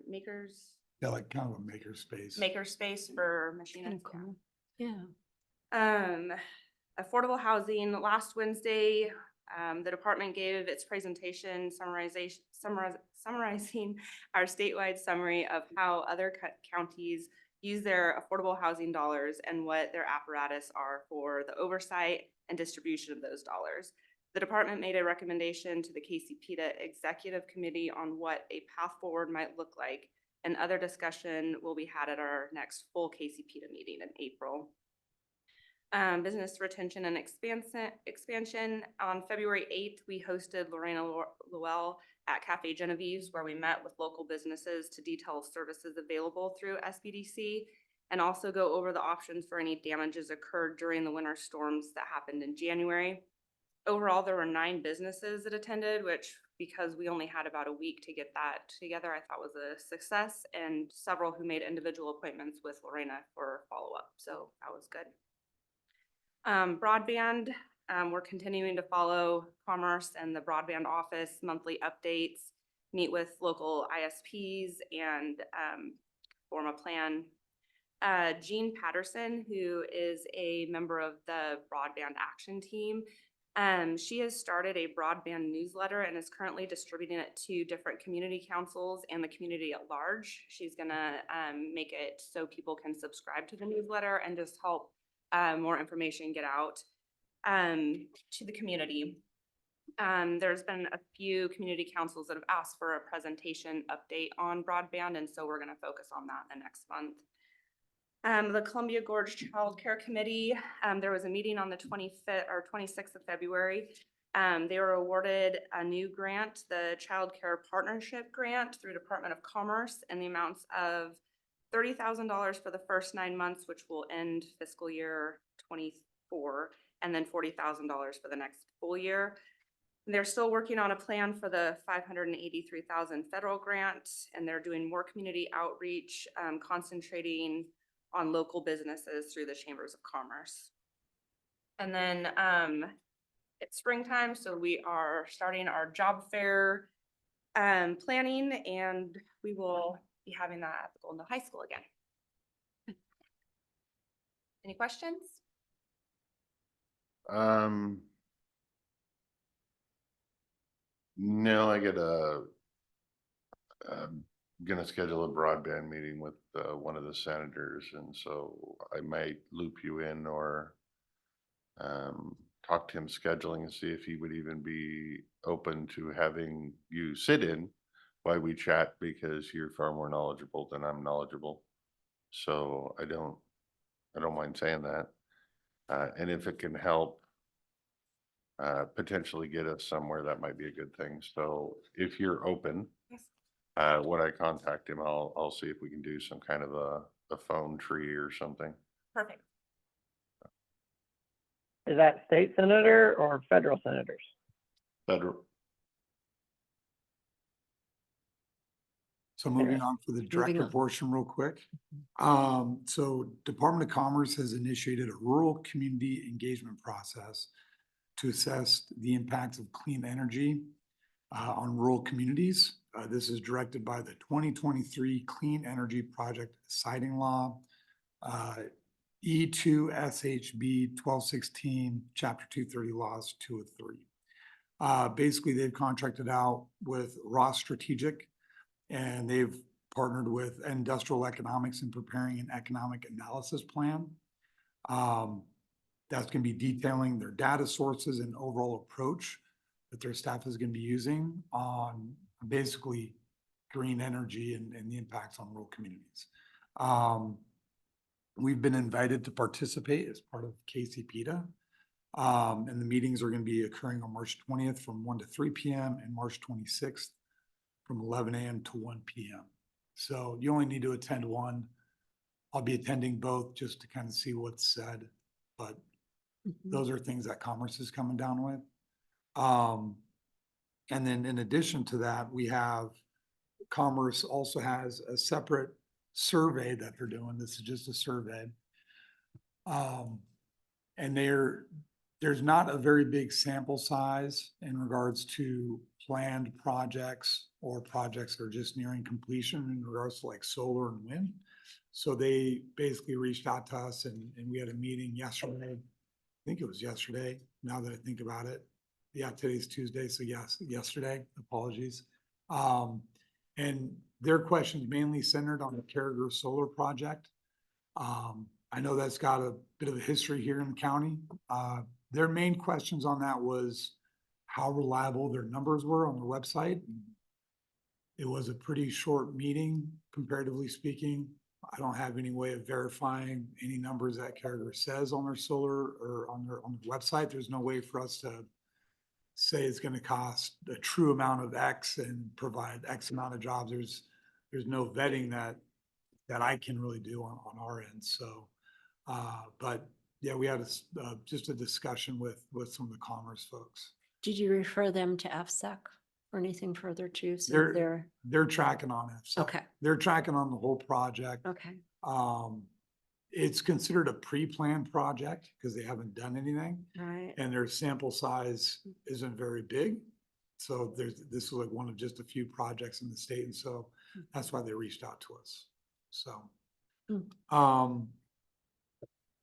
makers. Yeah, like kind of a maker space. Maker space for machinists. Cool. Yeah. Affordable housing. Last Wednesday, the department gave its presentation summarizing our statewide summary of how other counties use their affordable housing dollars and what their apparatus are for the oversight and distribution of those dollars. The department made a recommendation to the Klickitat Executive Committee on what a path forward might look like, and other discussion will be had at our next full Klickitat meeting in April. Business retention and expansion. On February 8th, we hosted Lorena Llewell at Cafe Genevieve's, where we met with local businesses to detail services available through SBDC and also go over the options for any damages occurred during the winter storms that happened in January. Overall, there were 9 businesses that attended, which, because we only had about a week to get that together, I thought was a success, and several who made individual appointments with Lorena for follow-up. So that was good. Broadband, We're continuing to follow Commerce and the broadband office monthly updates, meet with local ISPs and form a plan. Jean Patterson, who is a member of the Broadband Action Team, she has started a broadband newsletter and is currently distributing it to different community councils and the community at large. She's gonna make it so people can subscribe to the newsletter and just help more information get out to the community. There's been a few community councils that have asked for a presentation update on broadband, and so we're gonna focus on that the next month. The Columbia Gorge Child Care Committee, there was a meeting on the 25th or 26th of February. They were awarded a new grant, the Child Care Partnership Grant through Department of Commerce, in the amounts of $30,000 for the first 9 months, which will end fiscal year 24, and then $40,000 for the next full year. They're still working on a plan for the $583,000 federal grant, and they're doing more community outreach, concentrating on local businesses through the chambers of commerce. And then it's springtime, so we are starting our job fair planning, and we will be having that at the Golden High School again. Any questions? No, I get gonna schedule a broadband meeting with one of the senators, and so I might loop you in or talk to him scheduling and see if he would even be open to having you sit in while we chat, because you're far more knowledgeable than I'm knowledgeable. So I don't mind saying that. And if it can help potentially get us somewhere, that might be a good thing. So if you're open, Yes. when I contact him, I'll see if we can do some kind of a phone tree or something. Perfect. Is that state senator or federal senators? Federal. So moving on for the director on. portion real quick. So Department of Commerce has initiated a rural community engagement process to assess the impacts of clean energy on rural communities. This is directed by the 2023 Clean Energy Project Siting Law, E2 SHB 1216, Chapter 230 Laws 203. Basically, they've contracted out with Ross Strategic, and they've partnered with Industrial Economics in preparing an economic analysis plan. That's going to be detailing their data sources and overall approach that their staff is going to be using on basically green energy and the impacts on rural communities. We've been invited to participate as part of KCPETA. And the meetings are going to be occurring on March 20th from 1 to 3 p.m. and March 26th from 11 a.m. to 1 p.m. So you only need to attend one. I'll be attending both just to kind of see what's said, but those are things that Commerce is coming down with. And then in addition to that, we have Commerce also has a separate survey that they're doing. This is just a survey. And there's not a very big sample size in regards to planned projects or projects that are just nearing completion in regards to like solar and wind. So they basically reached out to us and we had a meeting yesterday. I think it was yesterday, now that I think about it. Yeah, today's Tuesday, so yes, yesterday, apologies. And their questions mainly centered on the Carriger Solar Project. I know that's got a bit of a history here in the county. Their main questions on that was how reliable their numbers were on their website. It was a pretty short meeting, comparatively speaking. I don't have any way of verifying any numbers that Carriger says on their solar or on their website. There's no way for us to say it's going to cost a true amount of X and provide X amount of jobs. There's no vetting that I can really do on our end. So, but yeah, we had just a discussion with some of the Commerce folks. Did you refer them to FSEC or anything further too? So They're tracking on it. So okay. they're tracking on the whole project. Okay. it's considered a pre-planned project because they haven't done anything. Right. And their sample size isn't very big. So this is like one of just a few projects in the state. And so that's why they reached out to us. So,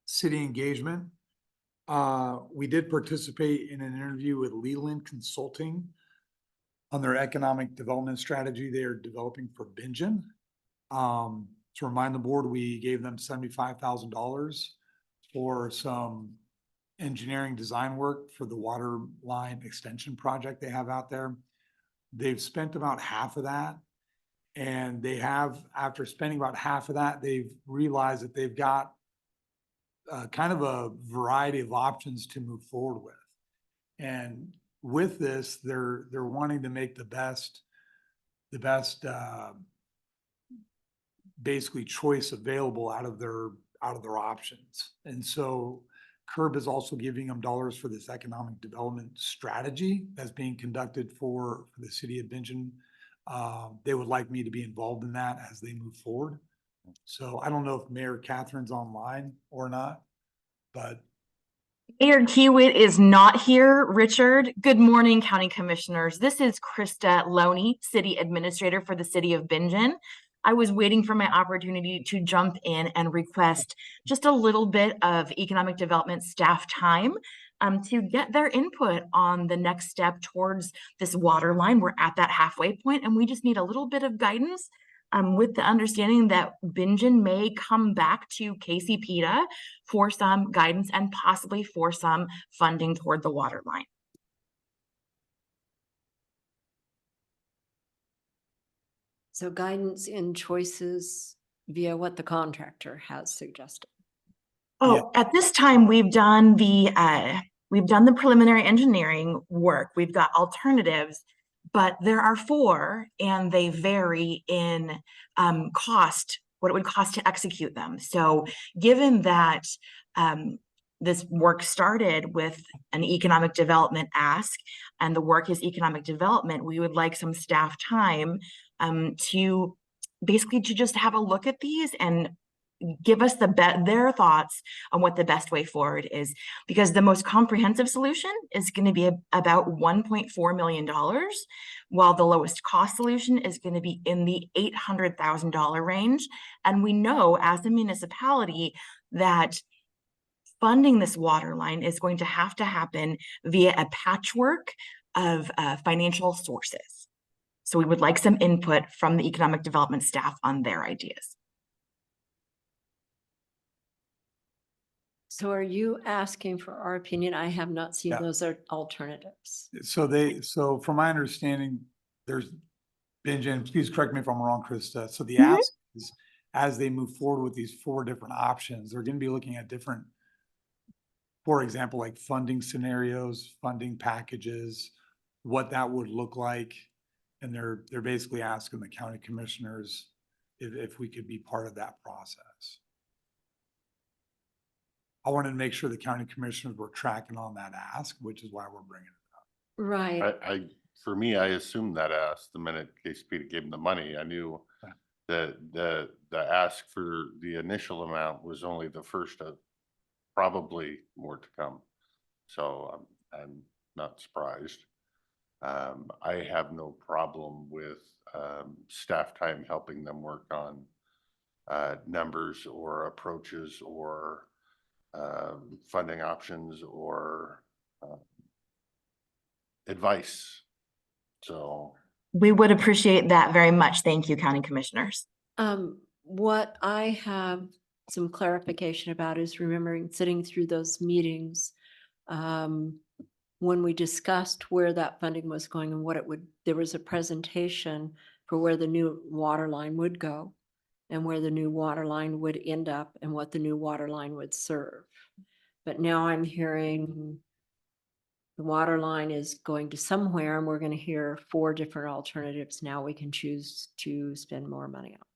city engagement. We did participate in an interview with Leland Consulting on their economic development strategy they are developing for Bingen. To remind the board, we gave them $75,000 for some engineering design work for the water line extension project they have out there. They've spent about half of that. And they have, after spending about half of that, they've realized that they've got kind of a variety of options to move forward with. And with this, they're wanting to make the best basically choice available out of their options. And so CURB is also giving them dollars for this economic development strategy that's being conducted for the city of Bingen. They would like me to be involved in that as they move forward. So I don't know if Mayor Catherine's online or not, but Mayor Kiewit is not here, Richard. Good morning, County Commissioners. This is Krista Loney, City Administrator for the City of Bingen. I was waiting for my opportunity to jump in and request just a little bit of economic development staff time to get their input on the next step towards this water line. We're at that halfway point and we just need a little bit of guidance with the understanding that Bingen may come back to KCPTA for some guidance and possibly for some funding toward the water line. So guidance in choices via what the contractor has suggested. Oh, at this time, we've done the preliminary engineering work. We've got alternatives, but there are 4 and they vary in cost, what it would cost to execute them. So given that this work started with an economic development ask and the work is economic development, we would like some staff time to basically to just have a look at these and give us their thoughts on what the best way forward is, because the most comprehensive solution is going to be about $1.4 million, while the lowest cost solution is going to be in the $800,000 range. And we know as a municipality that funding this water line is going to happen via a patchwork of financial sources. So we would like some input from the economic development staff on their ideas. So are you asking for our opinion? I have not seen those alternatives. so from my understanding, there's Bingen, please correct me if I'm wrong, Krista. So the ask is, as they move forward with these 4 different options, they're going to be looking at different, for example, like funding scenarios, funding packages, what that would look like. And they're basically asking the county commissioners if we could be part of that process. I wanted to make sure the county commissioners were tracking on that ask, which is why we're bringing it up. Right. For me, I assumed that ask the minute KCP gave them the money. I knew that the ask for the initial amount was only the first of probably more to come. So I'm not surprised. I have no problem with staff time helping them work on numbers or approaches or funding options or advice. So we would appreciate that very much. Thank you, County Commissioners. What I have some clarification about is remembering sitting through those meetings when we discussed where that funding was going and what it would, there was a presentation for where the new water line would go and where the new water line would end up and what the new water line would serve. But now I'm hearing the water line is going to somewhere and we're going to hear 4 different alternatives now we can choose to spend more money on.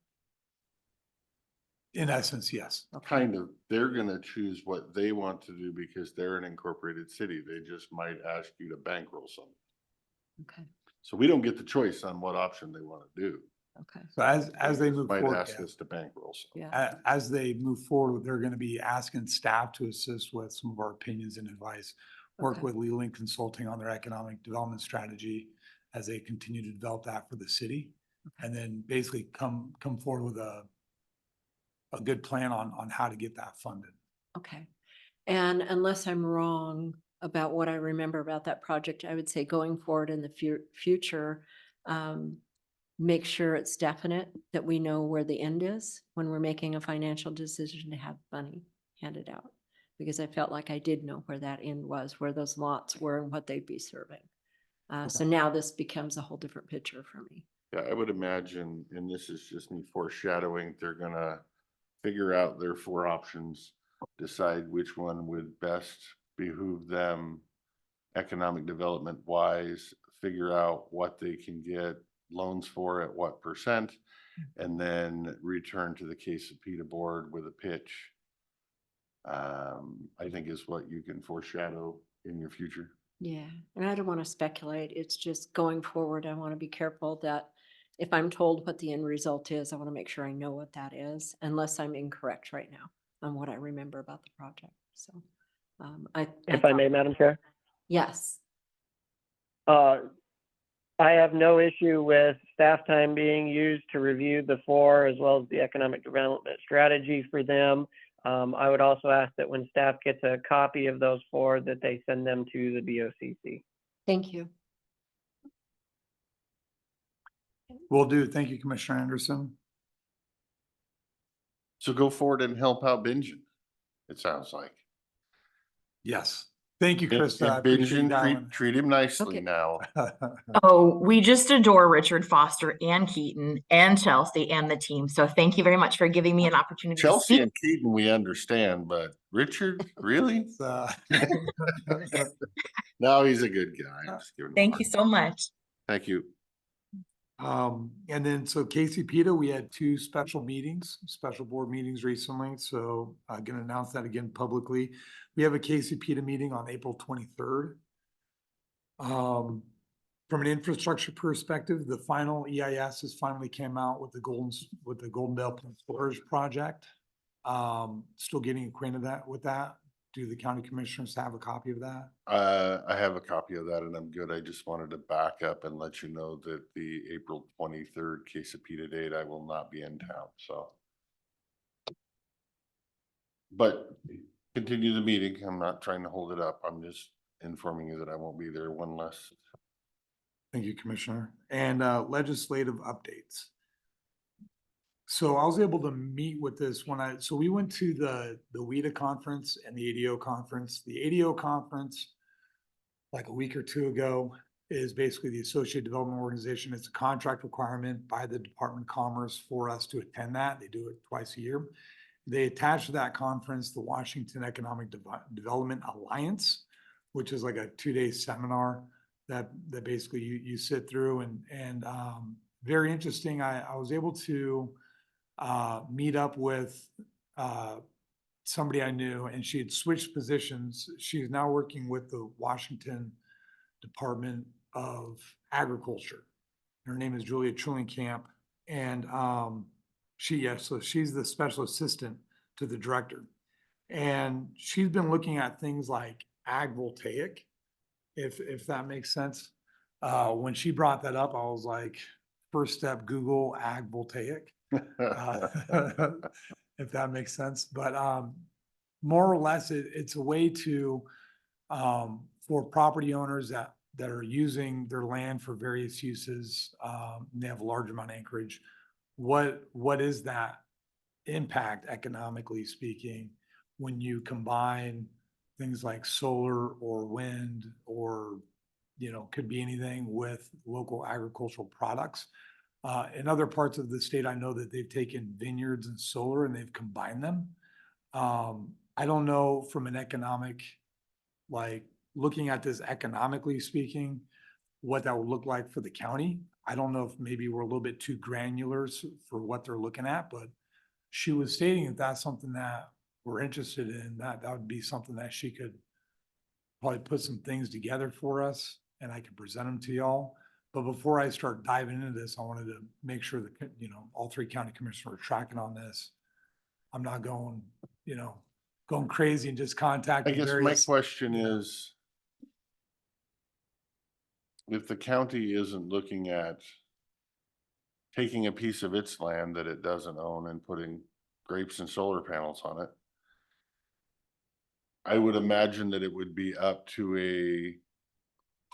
In essence, yes. kind of, they're going to choose what they want to do because they're an incorporated city. They just might ask you to bankroll something. Okay. So we don't get the choice on what option they want to do. Okay, So as they move Might forward, ask yeah, us to bankroll some. yeah, as they move forward, they're gonna be asking staff to assist with some of our opinions and advice. Work Okay. with Leland Consulting on their economic development strategy as they continue to develop that for the city. And then basically come forward with a good plan on how to get that funded. okay. And unless I'm wrong about what I remember about that project, I would say going forward in the future, make sure it's definite that we know where the end is when we're making a financial decision to have money handed out. Because I felt like I did know where that end was, where those lots were and what they'd be serving. So now this becomes a whole different picture for me. Yeah, I would imagine, and this is just me foreshadowing, they're gonna figure out their 4 options, decide which one would best behoove them economic development wise, figure out what they can get loans for at what percent, and then return to the Klickitat board with a pitch. I think is what you can foreshadow in your future. Yeah, and I don't want to speculate. It's just going forward. I want to be careful that if I'm told what the end result is, I want to make sure I know what that is, unless I'm incorrect right now on what I remember about the project. So, If I may, Madam Chair. yes. I have no issue with staff time being used to review the 4 as well as the economic development strategy for them. I would also ask that when staff gets a copy of those 4, that they send them to the BoCC. Thank you. Will do. Thank you, Commissioner Anderson. So go forward and help out Bingen, it sounds like. Yes. Thank you, And Krista. I appreciate Bingen, that one. treat him nicely Okay. now. Oh, we just adore Richard Foster and Keaton and Chelsea and the team. So thank you very much for giving me an opportunity to Chelsea speak. and Keaton, we understand, but Richard, really? No, he's a good guy. I'm just giving him a Thank hard you so much. Thank you. And then so Klickitat, we had 2 special board meetings recently. So I'm going to announce that again publicly. We have a Klickitat meeting on April 23rd. From an infrastructure perspective, the final EIS has finally came out with the Goldendale Storage Project. Still getting acquainted with that. Do the county commissioners have a copy of that? I have a copy of that and I'm good. I just wanted to back up and let you know that the April 23rd Klickitat date, I will not be in town, so. But continue the meeting. I'm not trying to hold it up. I'm just informing you that I won't be there one less. Thank you, Commissioner. And legislative updates. So I was able to meet with this so we went to the WIDA conference and the ADO conference. The ADO conference, like a week or 2 ago, is basically the Associate Development Organization. It's a contract requirement by the Department of Commerce for us to attend that. They do it twice a year. They attached to that conference the Washington Economic Development Alliance, which is like a 2-day seminar that basically you sit through and very interesting. I was able to meet up with somebody I knew, and she had switched positions. She's now working with the Washington Department of Agriculture. Her name is Julia Trulinkamp, and so she's the special assistant to the director, and she's been looking at things like agvoltaic, if that makes sense. When she brought that up, I was like, first step, Google agvoltaic. If that makes sense. But more or less, it's a way to for property owners that are using their land for various uses. They have a large amount of acreage. What is that impact economically speaking when you combine things like solar or wind or could be anything with local agricultural products? In other parts of the state, I know that they've taken vineyards and solar and they've combined them. I don't know from an economic, like looking at this economically speaking, what that would look like for the county. I don't know if maybe we're a little bit too granular for what they're looking at, but she was stating that that's something that we're interested in, that would be something that she could probably put some things together for us and I could present them to y'all. But before I start diving into this, I wanted to make sure that, you know, all three county commissioners are tracking on this. I'm not going, you know, going crazy and just I contacting guess my various. question you know. is, if the county isn't looking at taking a piece of its land that it doesn't own and putting grapes and solar panels on it, I would imagine that it would be up to a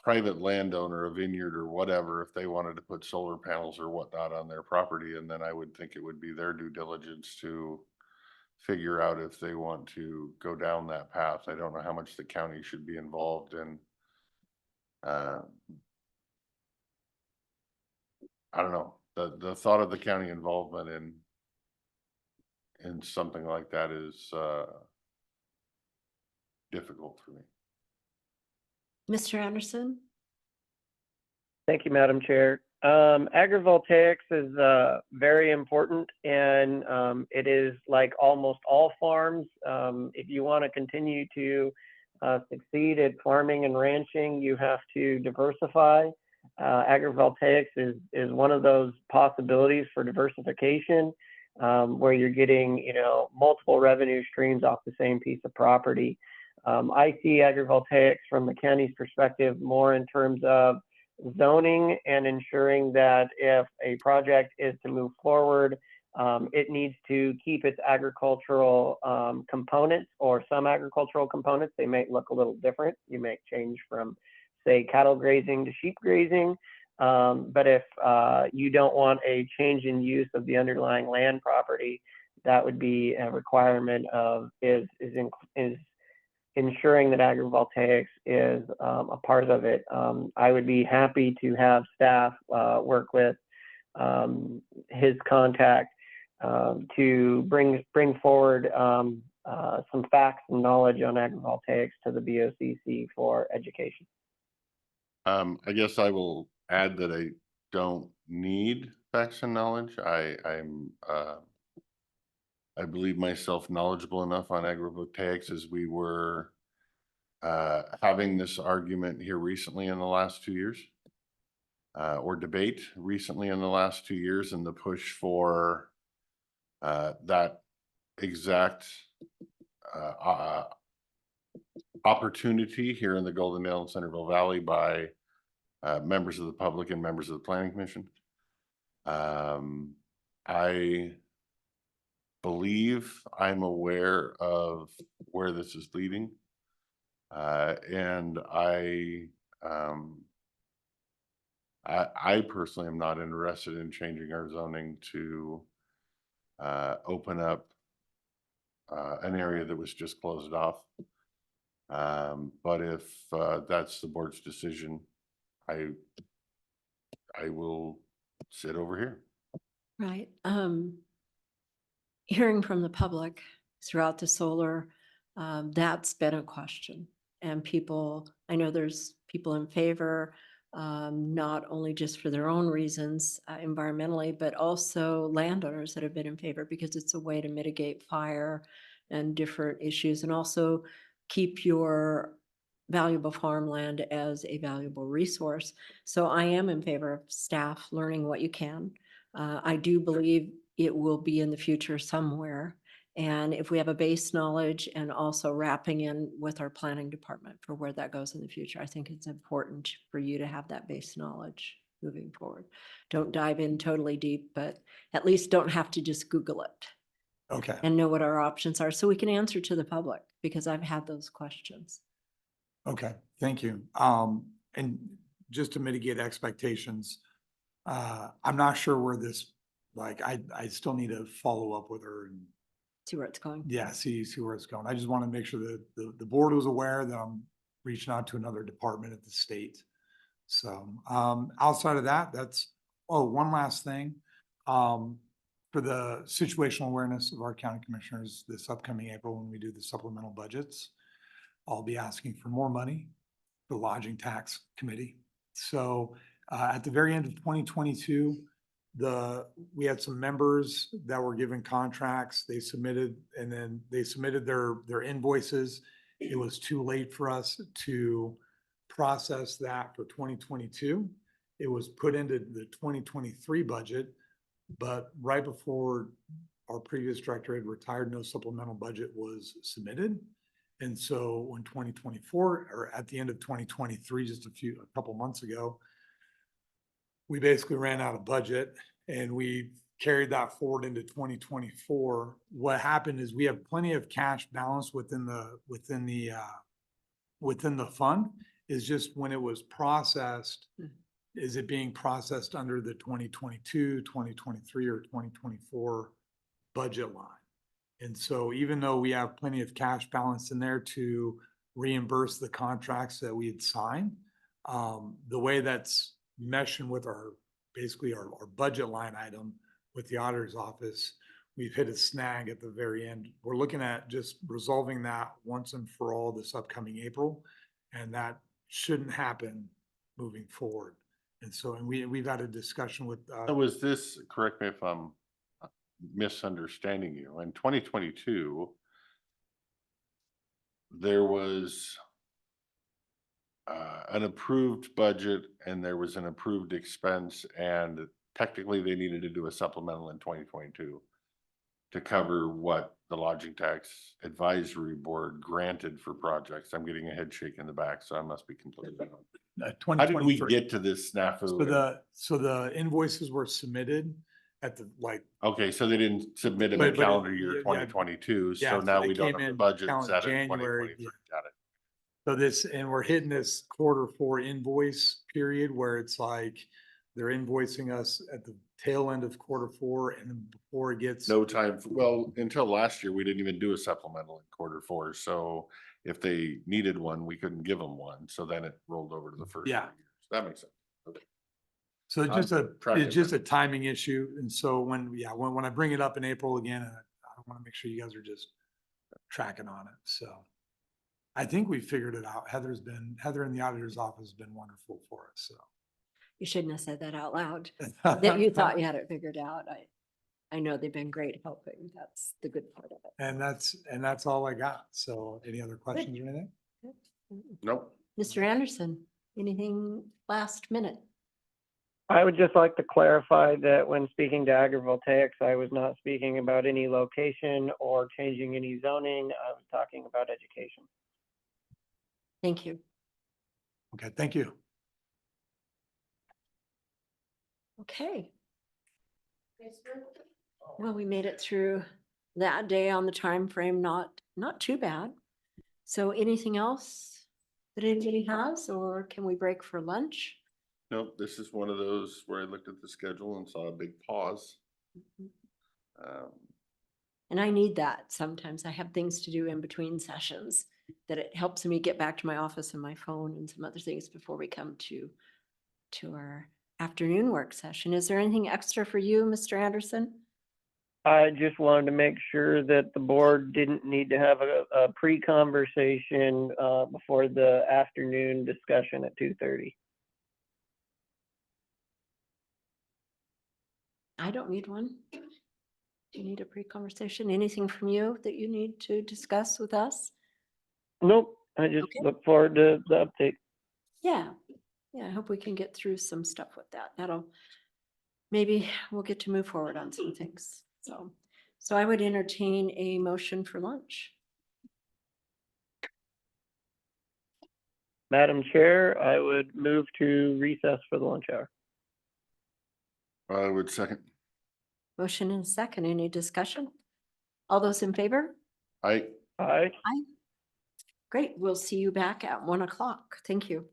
private landowner, a vineyard or whatever, if they wanted to put solar panels or whatnot on their property. And then I would think it would be their due diligence to figure out if they want to go down that path. I don't know how much the county should be involved in. I don't know, the thought of the county involvement in something like that is difficult for me. Mr. Anderson? Thank you, Madam Chair. Agrivoltaics is very important, and it is like almost all farms. If you want to continue to succeed at farming and ranching, you have to diversify. Agrivoltaics is one of those possibilities for diversification, where you're getting, you know, multiple revenue streams off the same piece of property. I see agrivoltaics from the county's perspective more in terms of zoning and ensuring that if a project is to move forward, it needs to keep its agricultural components, or some agricultural components. They may look a little different. You may change from, say, cattle grazing to sheep grazing. But if you don't want a change in use of the underlying land property, that would be a requirement of is ensuring that agrivoltaics is a part of it. I would be happy to have staff work with his contact to bring forward some facts and knowledge on agrivoltaics to the BoCC for education. I guess I will add that I don't need facts and knowledge. I believe myself knowledgeable enough on agrivoltaics, as we were having this argument here recently in the last 2 years, or debate recently in the last 2 years, and the push for that exact opportunity here in the Goldendale and Centerville Valley by members of the public and members of the Planning Commission. I believe I'm aware of where this is leading. And I personally am not interested in changing our zoning to open up an area that was just closed off. But if that's the board's decision, I will sit over here. Right. Hearing from the public throughout the solar, that's been a question. And people, I know there's people in favor, not only just for their own reasons environmentally, but also landowners that have been in favor because it's a way to mitigate fire and different issues, and also keep your valuable farmland as a valuable resource. So I am in favor of staff learning what you can. I do believe it will be in the future somewhere. And if we have a base knowledge and also wrapping in with our planning department for where that goes in the future, I think it's important for you to have that base knowledge moving forward. Don't dive in totally deep, but at least don't have to just Google it. Okay. And know what our options are so we can answer to the public, because I've had those questions. Okay, thank you. And just to mitigate expectations, I'm not sure where this, like, I still need to follow up with her and See where it's going. yeah, see where it's going. I just want to make sure that the board was aware that I'm reaching out to another department at the state. So, outside of that, one last thing. For the situational awareness of our county commissioners this upcoming April, when we do the supplemental budgets, I'll be asking for more money for the lodging tax committee. So, at the very end of 2022, we had some members that were given contracts. They submitted their invoices. It was too late for us to process that for 2022. it was put into the 2023 budget, but right before our previous director had retired, no supplemental budget was submitted. And so when 2024, or at the end of 2023, just a couple months ago, we basically ran out of budget and we carried that forward into 2024. What happened is we have plenty of cash balance within the fund. Is just when it was processed, is it being processed under the 2022, 2023, or 2024 budget line? And so even though we have plenty of cash balance in there to reimburse the contracts that we had signed, the way that's meshing with basically our budget line item with the auditor's office, we've hit a snag at the very end. We're looking at just resolving that once and for all this upcoming April, and that shouldn't happen moving forward. And so, and we've had a discussion with. So was this, correct me if I'm misunderstanding you, in 2022, there was an approved budget and there was an approved expense, and technically they needed to do a supplemental in 2022 to cover what the Lodging Tax Advisory Board granted for projects. I'm getting a head shake in the back, so I must be completely wrong. How did we get to this snafu? So the invoices were submitted at the, like. Okay, so they didn't submit them in But it- calendar year yeah, 2022, yeah, so so now they we don't came have the in budget calendar set in January, 2023. yeah. Got it. So this, and we're hitting this Q4 invoice period where it's like they're invoicing us at the tail end of Q4 and then before it gets. No time, well, until last year, we didn't even do a supplemental in Q4, so if they needed one, we couldn't give them one, so then it rolled over to the first. Yeah. year. That makes sense. Okay. So it's tracking it's just a timing issue. And so when I bring it up in April again, I want to make sure you guys are just tracking on it. So I think we figured it out. Heather in the auditor's office has been wonderful for us. So. You shouldn't have said that out loud, that you thought you had it figured out. I know they've been great helping. That's the good part of it. And that's all I got. So any other questions or anything? Nope. Mr. Anderson, anything last minute? I would just like to clarify that when speaking to agrivoltaics, I was not speaking about any location or changing any zoning. I was talking about education. Thank you. Okay, thank you. Okay. Well, we made it through that day on the time frame, not too bad. So anything else that anybody has, or can we break for lunch? Nope, this is one of those where I looked at the schedule and saw a big pause. And I need that. Sometimes I have things to do in between sessions that it helps me get back to my office and my phone and some other things before we come to our afternoon work session. Is there anything extra for you, Mr. Anderson? I just wanted to make sure that the board didn't need to have a pre-conversation before the afternoon discussion at 2:30. I don't need one. Do you need a pre-conversation? Anything from you that you need to discuss with us? Nope, I just Okay. look forward to the update. Yeah, I hope we can get through some stuff with that. Maybe we'll get to move forward on some things. So I would entertain a motion for lunch. Madam Chair, I would move to recess for the lunch hour. I would second. Motion and second. Any discussion? All those in favor? Aye. Aye. Aye. Great. We'll see you back at 1 o'clock. Thank you.